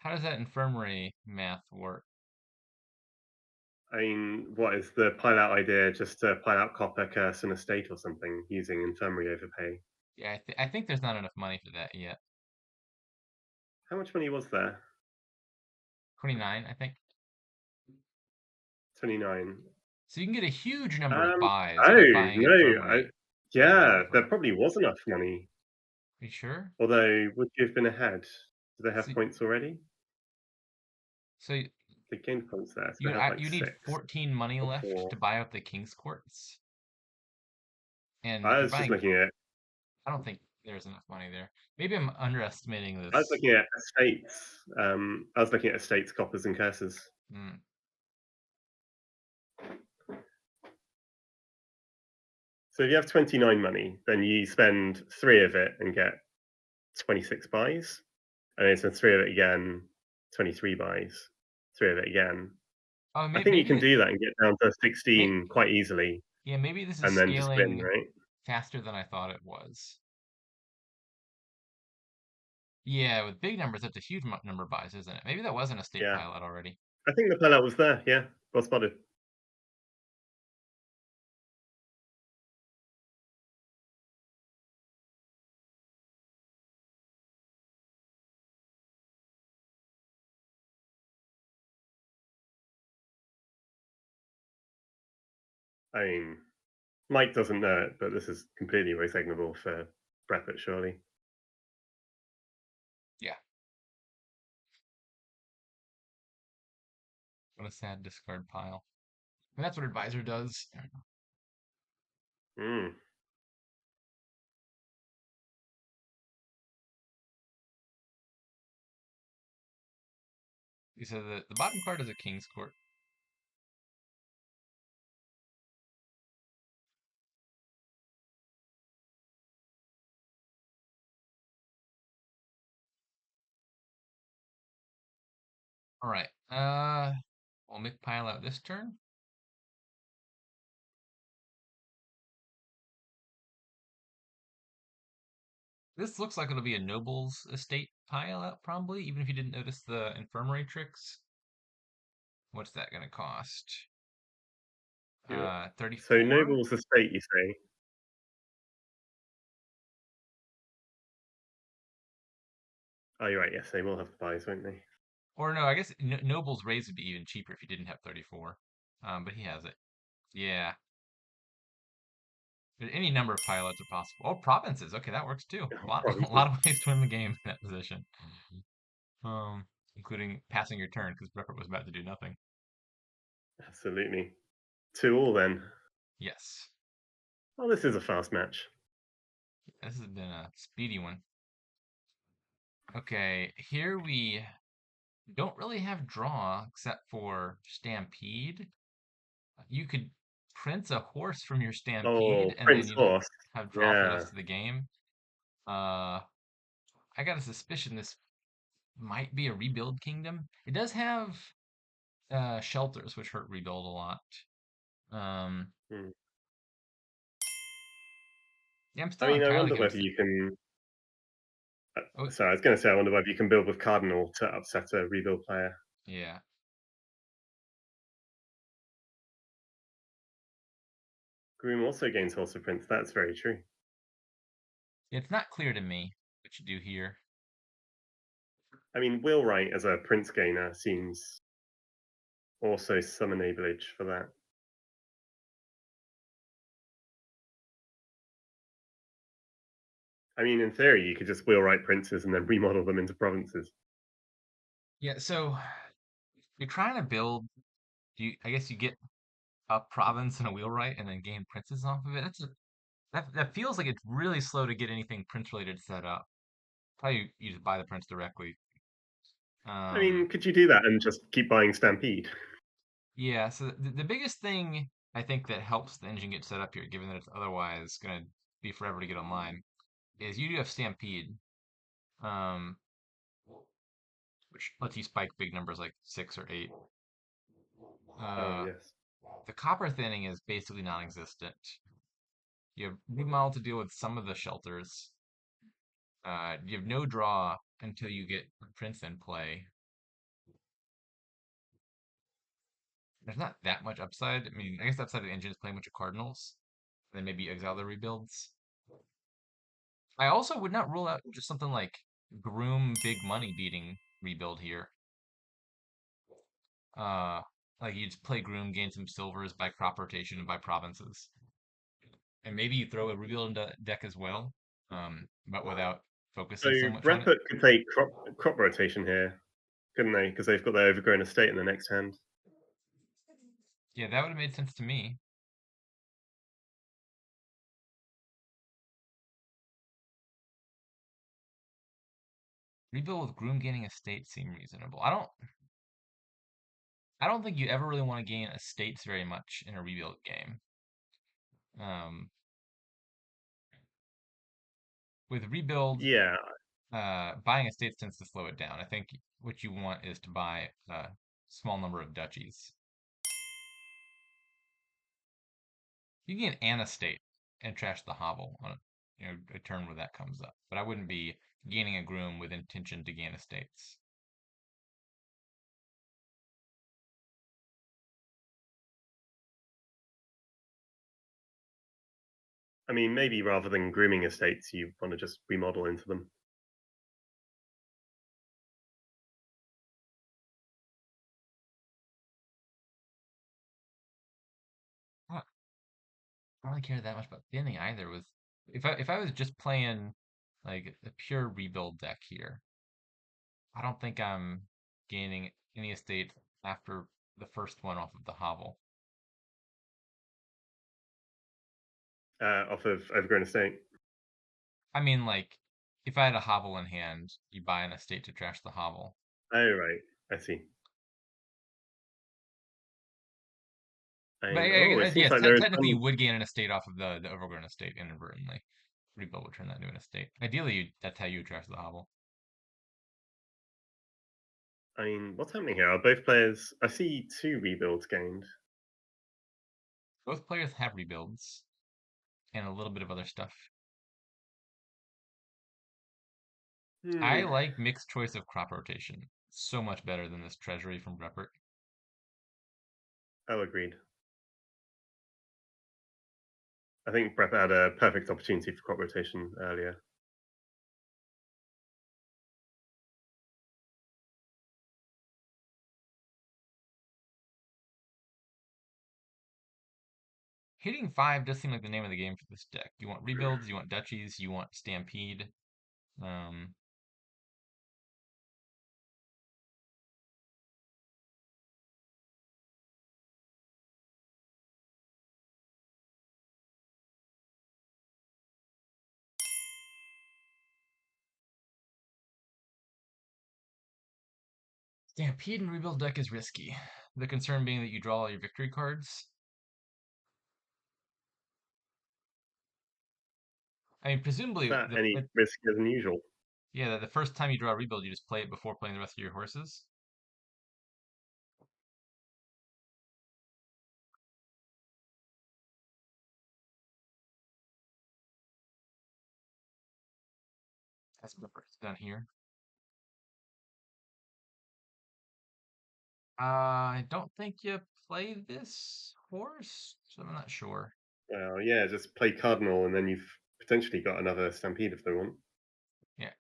does that infirmary math work? I mean, what is the pile out idea? Just to pile out copper, curse, and estate or something using infirmary overpay. Yeah, I think there's not enough money for that yet. How much money was there? 29, I think. 29. So you can get a huge number of Um, buys by oh, buying no, infirmary and yeah, there over. probably was enough money. Are you sure? Although, would you have been ahead? Do they So, have points already? so They gained points there, so they you have like you need 6 14 money or left 4. to buy out the King's Courts. And if I you're was just buying, looking at I don't think there's enough money there. Maybe I'm underestimating I was this. looking at estates. I was looking at estates, coppers, and curses. Hmm. So if you have 29 money, then you spend 3 of it and get 26 buys, and then spend 3 of it again, 23 buys, 3 of it again. Oh, I think you can maybe, do that and get down to maybe, 16 quite easily, yeah, maybe this is and then just win, scaling right? faster than I thought it was. Yeah, with big numbers, that's a huge number of buys, isn't it? Maybe that was an estate Yeah, pilot already. I think the pullout was there. Yeah, well spotted. I mean, Mike doesn't know it, but this is completely resignable for Breppert, surely. Yeah. What a sad discard pile. And that's what advisor does. Mm. He said that the bottom card is a King's Court. All right. We'll make pile out this turn. This looks like it'll be a noble's estate pile out, probably, even if you didn't notice the infirmary tricks. What's that going to cost? Yeah. So 34? Noble's estate, you say? Oh, you're right. Yes, they will have the buys, won't they? Or no, I guess noble's raise would be even cheaper if you didn't have 34. But he has it. Yeah. Any number of pilots are possible. Oh, provinces. Okay, that works too. A lot, a Provinces. lot of ways to win the game in that position. Including passing your turn because Breppert was about to do nothing. Absolutely. 2 all then. Yes. Oh, this is a fast match. This has been a speedy one. Okay, here we don't really have draw except for Stampede. You could prince a horse from your Oh, Stampede, and then Prince you don't Horse. have draw for the Yeah. rest of the game. Uh, I got a suspicion this might be a rebuild kingdom. It does have shelters, which hurt rebuild a lot. Um, Hmm. yeah, I'm I still mean, I entirely wonder gonna whether say. you can. Oh, Sorry, I was going to say, I wonder whether you can build with Cardinal to upset a rebuild player. yeah. Groom also gains Horse of Prince. That's very true. It's not clear to me what you do here. I mean, Wheelwright as a Prince gainer seems also some enablage for that. I mean, in theory, you could just Wheelwright princes and then remodel them into provinces. Yeah, so you're trying to build. I guess you get a province and a wheelwright, and then gain princes off of it. That feels like it's really slow to get anything prince related set up. Probably you just buy the prince directly. I Um, mean, could you do that and just keep buying Stampede? yeah. So the biggest thing I think that helps the engine get set up here, given that it's otherwise gonna be forever to get online, is you do have Stampede, um, which lets you spike big numbers like 6 or 8. Oh, Uh, yes. the copper thinning is basically non-existent. You have remodel to deal with some of the shelters. You have no draw until you get Prince in play. There's not that much upside. I mean, I guess the upside of the engine is playing a bunch of Cardinals. Then maybe exile the rebuilds. I also would not rule out just something like Groom big money beating rebuild here. Uh, like you'd play Groom, gain some silvers by crop rotation and by provinces. And maybe you throw a rebuild into deck as well, but without So focusing so much on it. Breppert could take crop rotation here, couldn't they? Because they've got their overgrown estate in the next hand. Yeah, that would have made sense to me. Rebuild with Groom gaining estate seem reasonable. I don't think you ever really want to gain estates very much in a rebuild game. Um, with rebuild, Yeah, buying estates tends to slow it down. I think what you want is to buy a small number of duchies. You can get an estate and trash the hovel on a turn where that comes up. But I wouldn't be gaining a groom with intention to gain estates. I mean, maybe rather than grooming estates, you want to just remodel into them. I don't really care that much about thinning either. With if I was just playing like a pure rebuild deck here, I don't think I'm gaining any estate after the first one off of the hovel. Off of overgrown estate. I mean, like if I had a hovel in hand, you buy an estate to trash the hovel. Oh, right. I see. But And oh, it yeah, seems like there is technically some. you would gain an estate off of the overgrown estate inadvertently. Rebuild would turn that into an estate. Ideally, that's how you would trash the hovel. I mean, what's happening here? Are both players? I see two rebuilds gained. Both players have rebuilds and a little bit of other stuff. I Hmm. like mixed choice of crop rotation so much better than this treasury from Breppert. Oh, agreed. I think Brep had a perfect opportunity for crop rotation earlier. Hitting 5 does seem like the name of the game for this deck. You want rebuilds, you want duchies, you want stampede. Um, Stampede and Rebuild deck is risky. The concern being that you draw all your victory cards. I mean, Is presumably, that any riskier than usual? yeah, the first time you draw a Rebuild, you just play it before playing the rest of your horses. That's done here. I don't think you play this horse, so I'm not sure. Well, yeah, just play Cardinal and then you've potentially got another Stampede if they want. Yeah.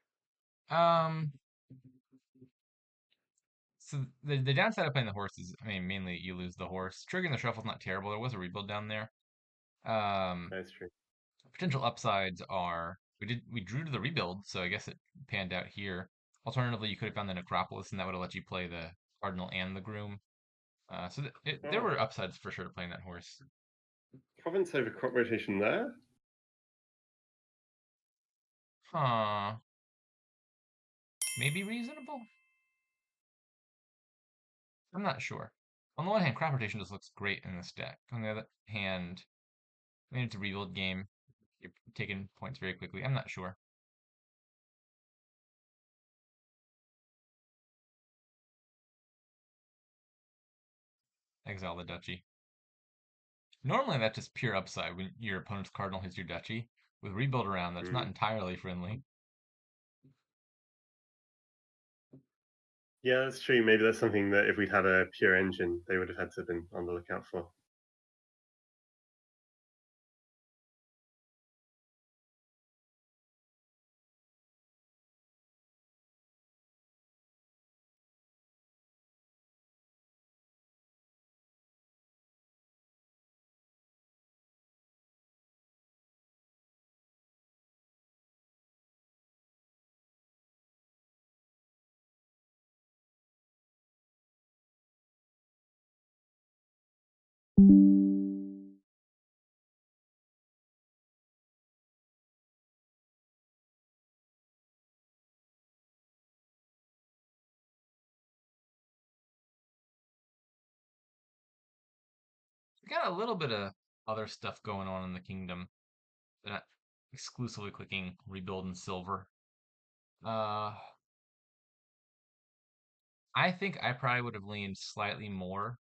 Um. So the downside of playing the horse is, I mean, mainly you lose the horse. Triggering the shuffle's not terrible. There was a rebuild down there. Um. That's true. Potential upsides are we drew to the rebuild, so I guess it panned out here. Alternatively, you could have found the Necropolis, and that would have let you play the Cardinal and the Groom. There Oh, were upsides for sure to playing that horse. province over crop rotation there? Huh. Maybe reasonable? I'm not sure. On the one hand, crop rotation just looks great in this deck. On the other hand, I mean, it's a rebuild game. You're taking points very quickly. I'm not sure. Exile the Duchy. Normally, that's just pure upside when your opponent's Cardinal hits your Duchy. With rebuild around, that's not Hmm. entirely friendly. Yeah, that's true. Maybe that's something that if we'd had a pure engine, they would have had to have been on the lookout for. We got a little bit of other stuff going on in the kingdom. They're not exclusively clicking rebuild and silver. Uh, I think I probably would have leaned slightly more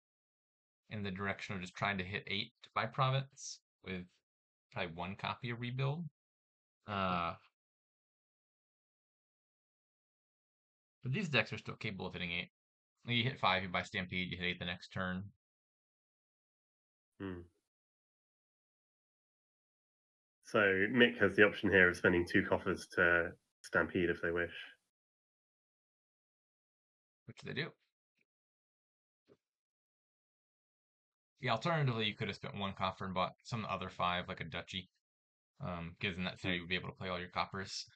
in the direction of just trying to hit 8 by province with probably one copy of rebuild. Uh, but these decks are still capable of hitting 8. Like you hit 5, you buy Stampede, you hit 8 the next turn. Hmm. So Mick has the option here of spending 2 coffers to Stampede if they wish. Which they do. Yeah, alternatively, you could have spent one copper and bought some other 5, like a Duchy. Because in that scenario, Hmm. you would be able to play all your coppers.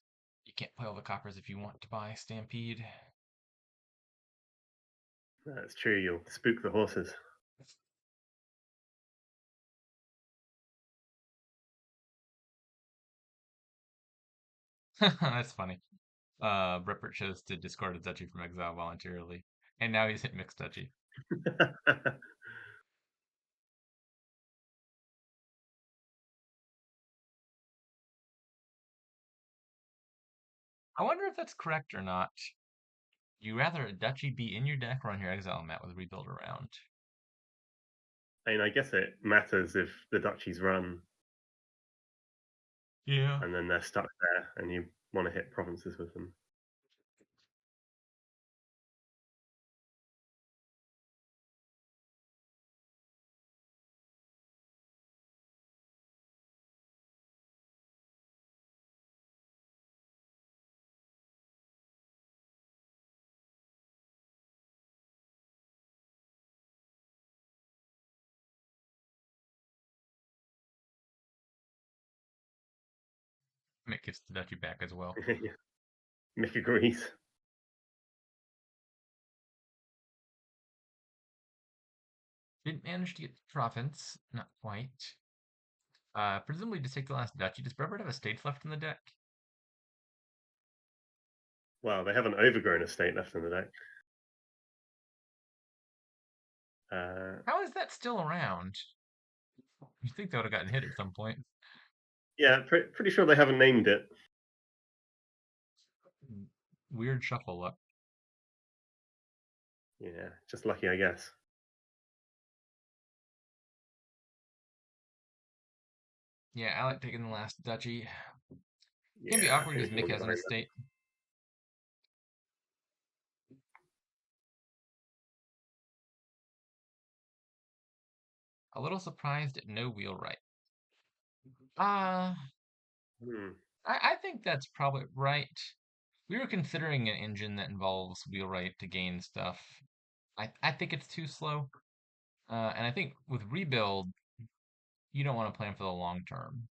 You can't play all the coppers if you want to buy Stampede. That's true. You'll spook the horses. That's funny. Breppert chose to discard a Duchy from exile voluntarily, and now he's hit mixed Duchy. I wonder if that's correct or not. You rather a Duchy be in your deck or on your exile mat with rebuild around? I mean, I guess it matters if the duchies run Yeah. and then they're stuck there and you want to hit provinces with them. Mick gets the Duchy back as well. Mick agrees. Didn't manage to get the province, not quite. Presumably to take the last Duchy. Does Breppert have a stage left in the deck? Well, they have an overgrown estate left in the deck. How is that still around? You think that would have gotten hit at some point. Yeah, pretty sure they haven't named it. Weird shuffle luck. Yeah, just lucky, I guess. Yeah, I like taking the last duchy. Can be Yeah, I awkward think because we can Mick all get has an behind that. estate. A little surprised at no wheelwright. Uh, Hmm. I think that's probably right. We were considering an engine that involves wheelwright to gain stuff. I think it's too slow. And I think with rebuild, you don't want to plan for the long term.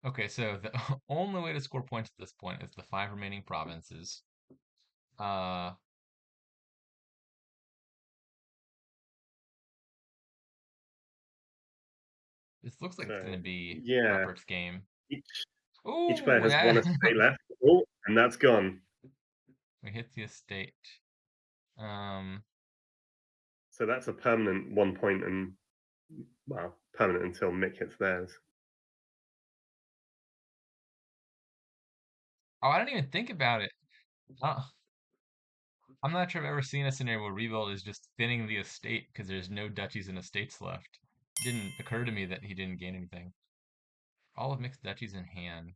Okay, so the only way to score points at this point is the five remaining provinces. Uh, this looks like it's So going to be yeah, Breppert's game. each each player Oh, has one that estate left. Oh, and that's gone. we hit the estate. Um, So that's a permanent 1 point, and well, permanent until Mick hits theirs. oh, I didn't even think about it. Uh, I'm not sure I've ever seen a scenario where rebuild is just thinning the estate because there's no duchies and estates left. Didn't occur to me that he didn't gain anything. All of mixed duchies in hand.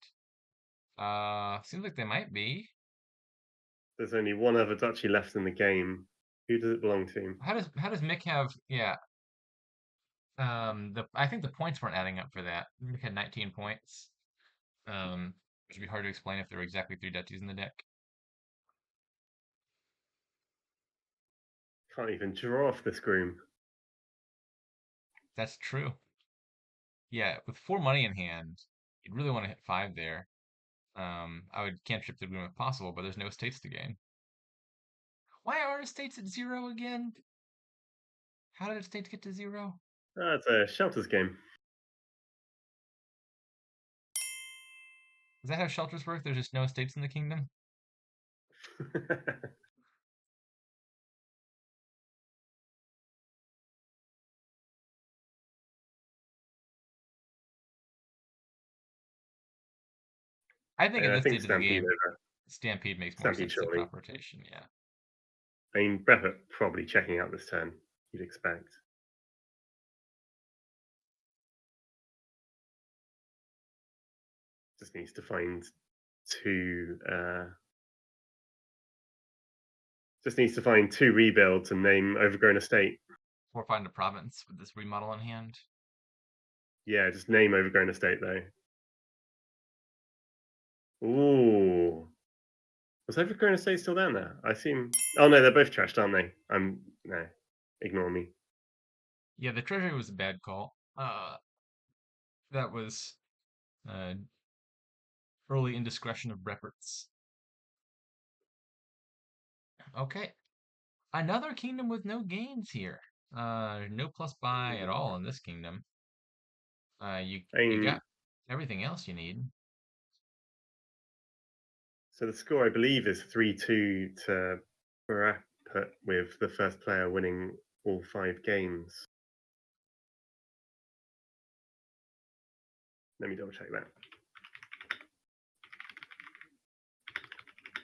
Seems like they might be. There's only one other duchy left in the game. Who does it belong to? How does Mick have? Yeah. The I think the points weren't adding up for that. Mick had 19 points. Which would be hard to explain if there were exactly three duchies in the deck. Can't even draw off this groom. That's true. Yeah, with four money in hand, you'd really want to hit five there. I would cantrip the groom if possible, but there's no estates to gain. Why are estates at zero again? How did estates get to zero? It's a shelters game. Is that how shelters work? There's just no estates in the kingdom? I think at And I this think stage of the Stampede game, over. Stampede makes more Stampede sense than surely. crop rotation, yeah. I mean, Breppert probably checking out this turn. You'd expect. Just needs to find two. Just needs to find two rebuilds and name overgrown estate. Or find a province with this remodel in hand. Yeah, just name overgrown estate though. Ooh, was overgrown estate still down there? I seem. Oh no, they're both trashed, aren't they? I'm no. Ignore me. Yeah, the treasury was a bad call. That was uh, early indiscretion of Breppert's. Okay, another kingdom with no gains here. No plus buy at all in this kingdom. You I you mean, got everything else you need. so the score I believe is 3-2 to Breppert, with the first player winning all 5 games. Let me double check that.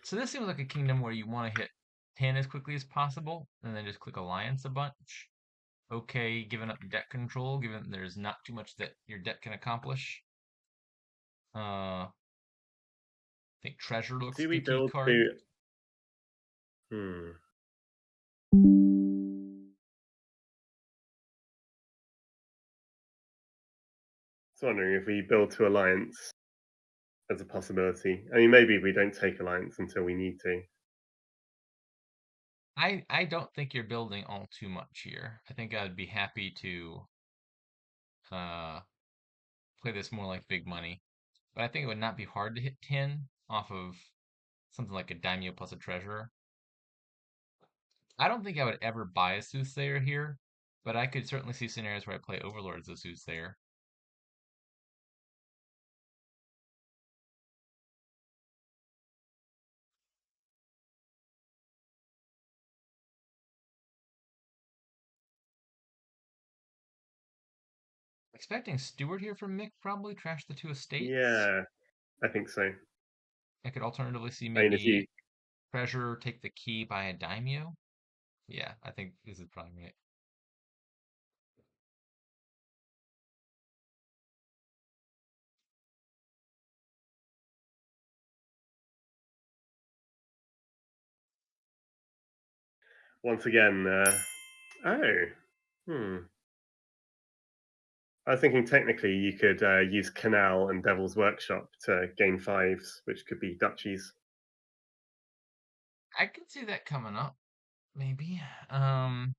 So this seems like a kingdom where you want to hit 10 as quickly as possible, and then just click alliance a bunch. Okay, giving up debt control, given there's not too much that your debt can accomplish. I think treasure looks Do the we key build card. to? Hmm. I was wondering if we build to alliance as a possibility. I mean, maybe we don't take alliance until we need to. I don't think you're building all too much here. I think I'd be happy to uh, play this more like big money. But I think it would not be hard to hit 10 off of something like a daimyo plus a treasurer. I don't think I would ever buy a soothsayer here, but I could certainly see scenarios where I play overlord as a soothsayer. Expecting Steward here from Mick, probably trash the two estates. Yeah, I think so. I could alternatively see I mean, if you maybe Treasure take the key by a daimyo. Yeah, I think this is probably right. once again, oh, hmm. I was thinking technically you could use Canal and Devil's Workshop to gain fives, which could be duchies. I could see that coming up, maybe. Um,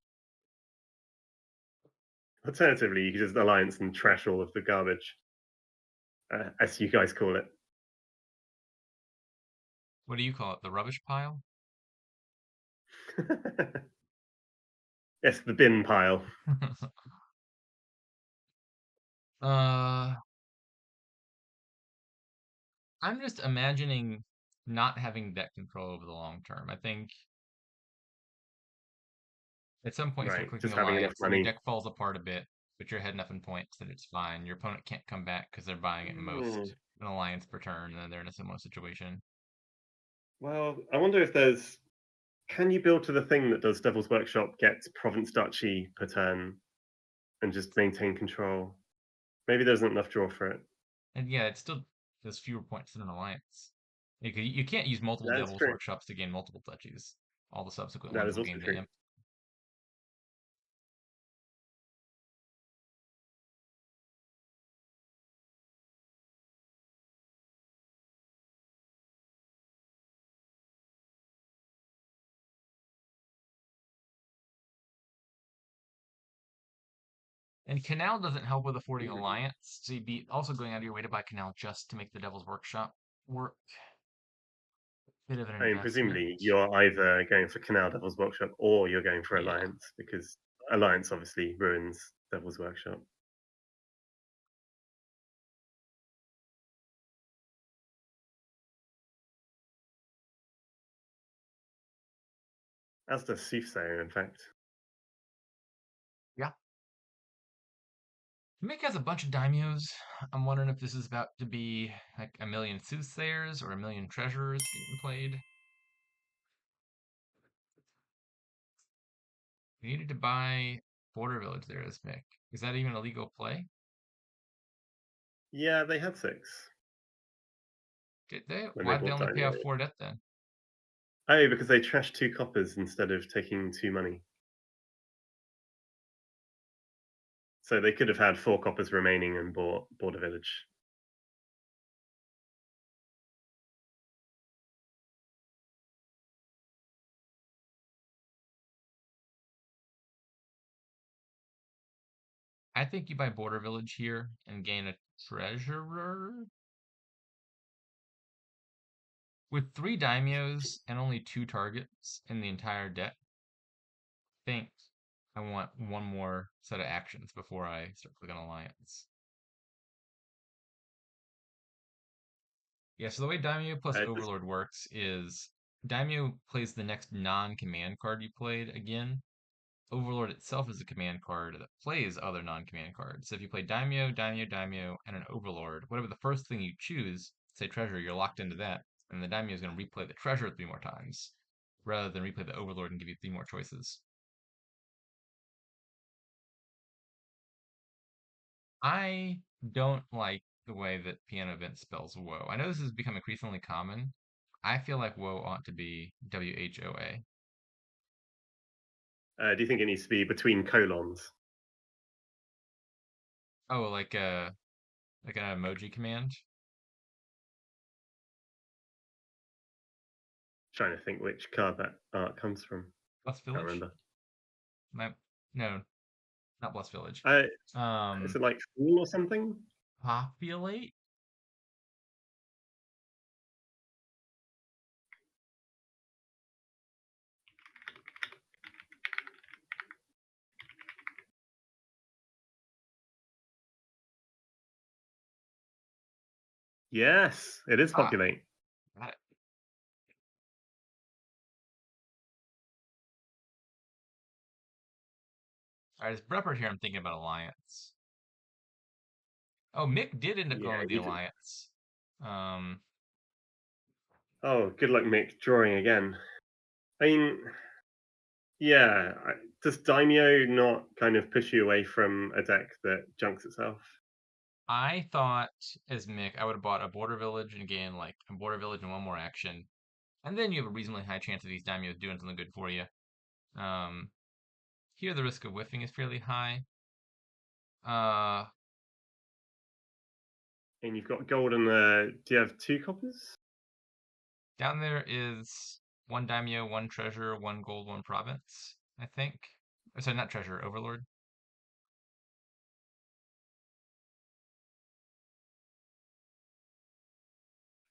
Alternatively, you could just alliance and trash all of the garbage, as you guys call it. what do you call it? The rubbish pile? Yes, the bin pile. uh, I'm just imagining not having deck control over the long term. I think at some point you start Right, clicking just having enough Alliance and your money. deck falls apart a bit, but you're ahead enough in points that it's fine. Your opponent can't come back because they're buying at Hmm. most an Alliance per turn, and then they're in a similar situation. Well, I wonder if there's. Can you build to the thing that does Devil's Workshop, get Province Duchy per turn, and just maintain control? Maybe there isn't enough draw for it. And yeah, it still does fewer points than an Alliance. You can't use multiple That is Devil's true. Workshops to gain multiple touches. All the subsequent That ones is will also gain the true. imp. And Canal doesn't help with affording Mhm. Alliance, so you'd be also going out of your way to buy Canal just to make the Devil's Workshop work. Bit of an I mean, investment. presumably you're either going for Canal Devil's Workshop or you're going for Yeah. Alliance because Alliance obviously ruins Devil's Workshop. As does Soothsayer, in fact. Yeah. Mick has a bunch of daimyos. I'm wondering if this is about to be like a million soothsayers or a million treasurers getting played. We needed to buy Border Village there as Mick. Is that even a legal play? Yeah, they had six Did they? when they Why'd they bought only pay off Daimyo. 4 debt then? Oh, because they trashed two coppers instead of taking two money. So they could have had four coppers remaining and bought Border Village. I think you buy Border Village here and gain a treasurer. With 3 daimyos and only 2 targets in the entire deck, I think I want one more set of actions before I start clicking Alliance. Yeah, so the way Daimyo plus Just Overlord works is Daimyo plays the next non-command card you played again. Overlord itself is a command card that plays other non-command cards. So if you play Daimyo, Daimyo, Daimyo, and an Overlord, whatever the first thing you choose, say Treasure, you're locked into that, and the Daimyo is going to replay the Treasure 3 more times, rather than replay the Overlord and give you 3 more choices. I don't like the way that Piano Event spells woe. I know this has become increasingly common. I feel like woe ought to be WHOA. do you think it needs to be between colons? Oh, like an emoji command? Trying to think which card that art comes from. Bless Can't Village? remember. My, no, not Bless Village. Uh, is Um, it like Fool or something? Populate? Yes, it is Ah, Populate. got it. All right, as Breppert here, I'm thinking about Alliance. Oh, Mick did end up Yeah, going with the you did. Alliance. Um, Oh, good luck, Mick, drawing again. I mean, yeah, does Daimyo not kind of push you away from a deck that junks itself? I thought as Mick, I would have bought a Border Village and gained like a Border Village and one more action. And then you have a reasonably high chance of these daimyos doing something good for you. Um, Here the risk of whiffing is fairly high. Uh, And you've got gold and do you have 2 coppers? Down there is one daimyo, one treasure, one gold, one province, I think. Sorry, not treasure, overlord.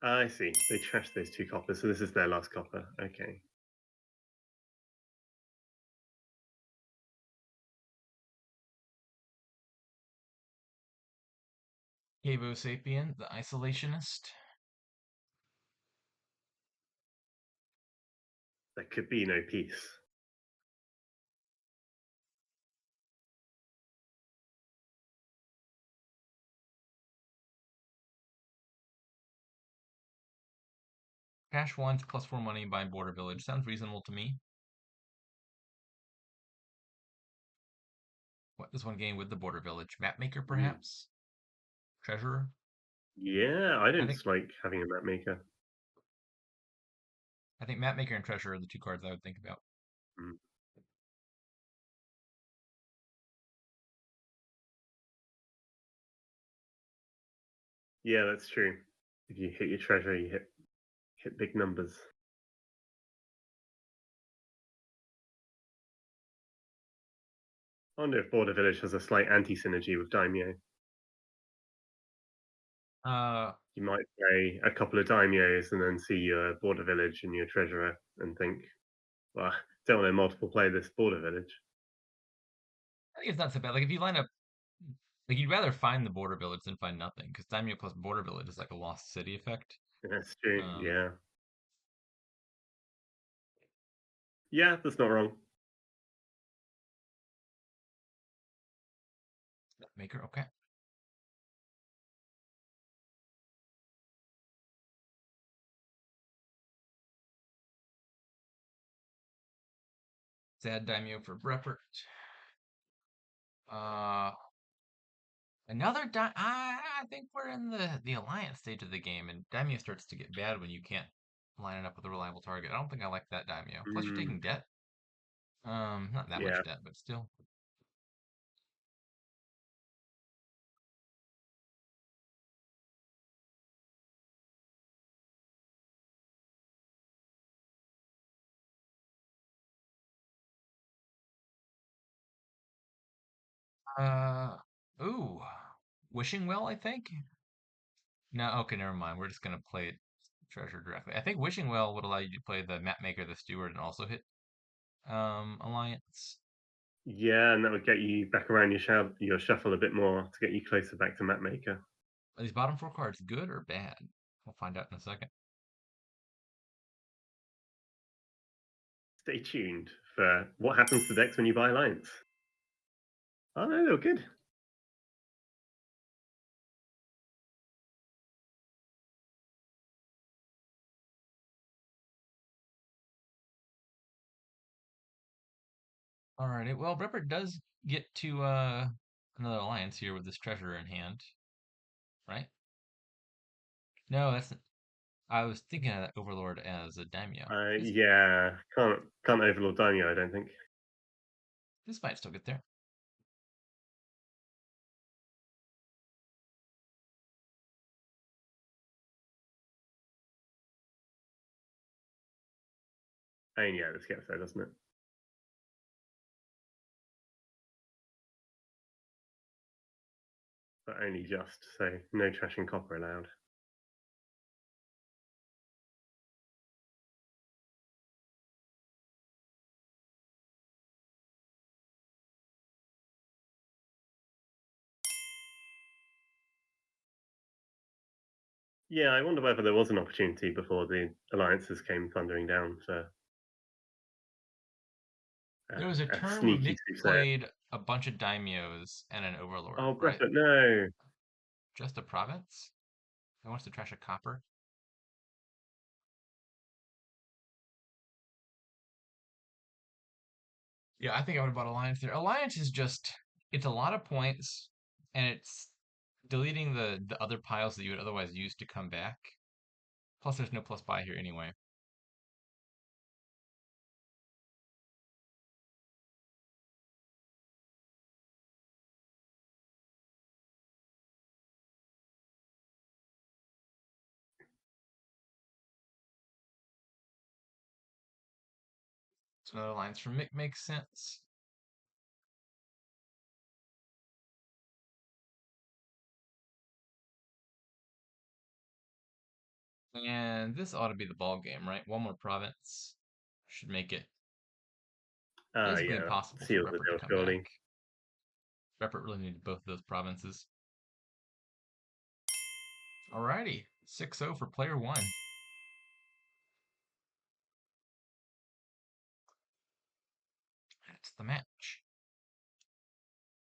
I see. They trashed those 2 coppers, so this is their last copper. Okay. Cavo Sapien, the isolationist. There could be no peace. Cash once, +4 money, buy border village. Sounds reasonable to me. What does one gain with the border village? Mapmaker, Mm. perhaps? Treasurer? Yeah, I I don't think dislike having a map maker. I think Mapmaker and Treasurer are the two cards I would think about. Mm. Yeah, that's true. If you hit your treasure, you hit big numbers. I wonder if Border Village has a slight anti-synergy with Daimyo. Uh, You might play a couple of Daimyos and then see your Border Village and your Treasurer and think, well, don't want to multiple play this Border Village. I think it's not so bad. Like if you line up, like you'd rather find the border village than find nothing, because daimyo plus border village is like a lost city effect. That's true. Um, Yeah. Yeah, that's not wrong. Maker, okay. Sad daimyo for Breppert. Uh, Another I think we're in the alliance stage of the game, and daimyo starts to get bad when you can't line it up with a reliable target. I don't think I like that daimyo. Plus, you're Mm, taking debt. Not that yeah. much debt, but still. Uh, ooh, wishing well, I think. No, okay, never mind. We're just gonna play treasure directly. I think wishing well would allow you to play the mapmaker, the steward, and also hit alliance. Yeah, and that would get you back around your shuffle a bit more to get you closer back to map maker. Are these bottom four cards good or bad? We'll find out in a second. Stay tuned for what happens to decks when you buy alliance. Oh no, they're good. Alrighty, well, Breppert does get to another alliance here with this treasure in hand, right? No, that's I was thinking of that Overlord as a daimyo. Yeah, can't overlord Daimyo, I don't think. This might still get there. I mean, yeah, this gets there, doesn't it? But only just, so no trash and copper allowed. Yeah, I wonder whether there was an opportunity before the alliances came thundering down for There was a a turn where sneaky Mick soothsayer. played a bunch of daimyos and an Overlord, Oh, right? Breppert, no! Just a province? He wants to trash a copper? Yeah, I think I would have bought Alliance there. Alliance is just, it's a lot of points, and it's deleting the other piles that you would otherwise use to come back. Plus, there's no plus buy here anyway. So another Alliance from Mick makes sense. And this ought to be the ball game, right? One more province should make it basically Yeah, impossible for seal the Breppert to deal, come back. surely. Breppert really needed both of those provinces. Alrighty, 6-0 for player one. That's the match.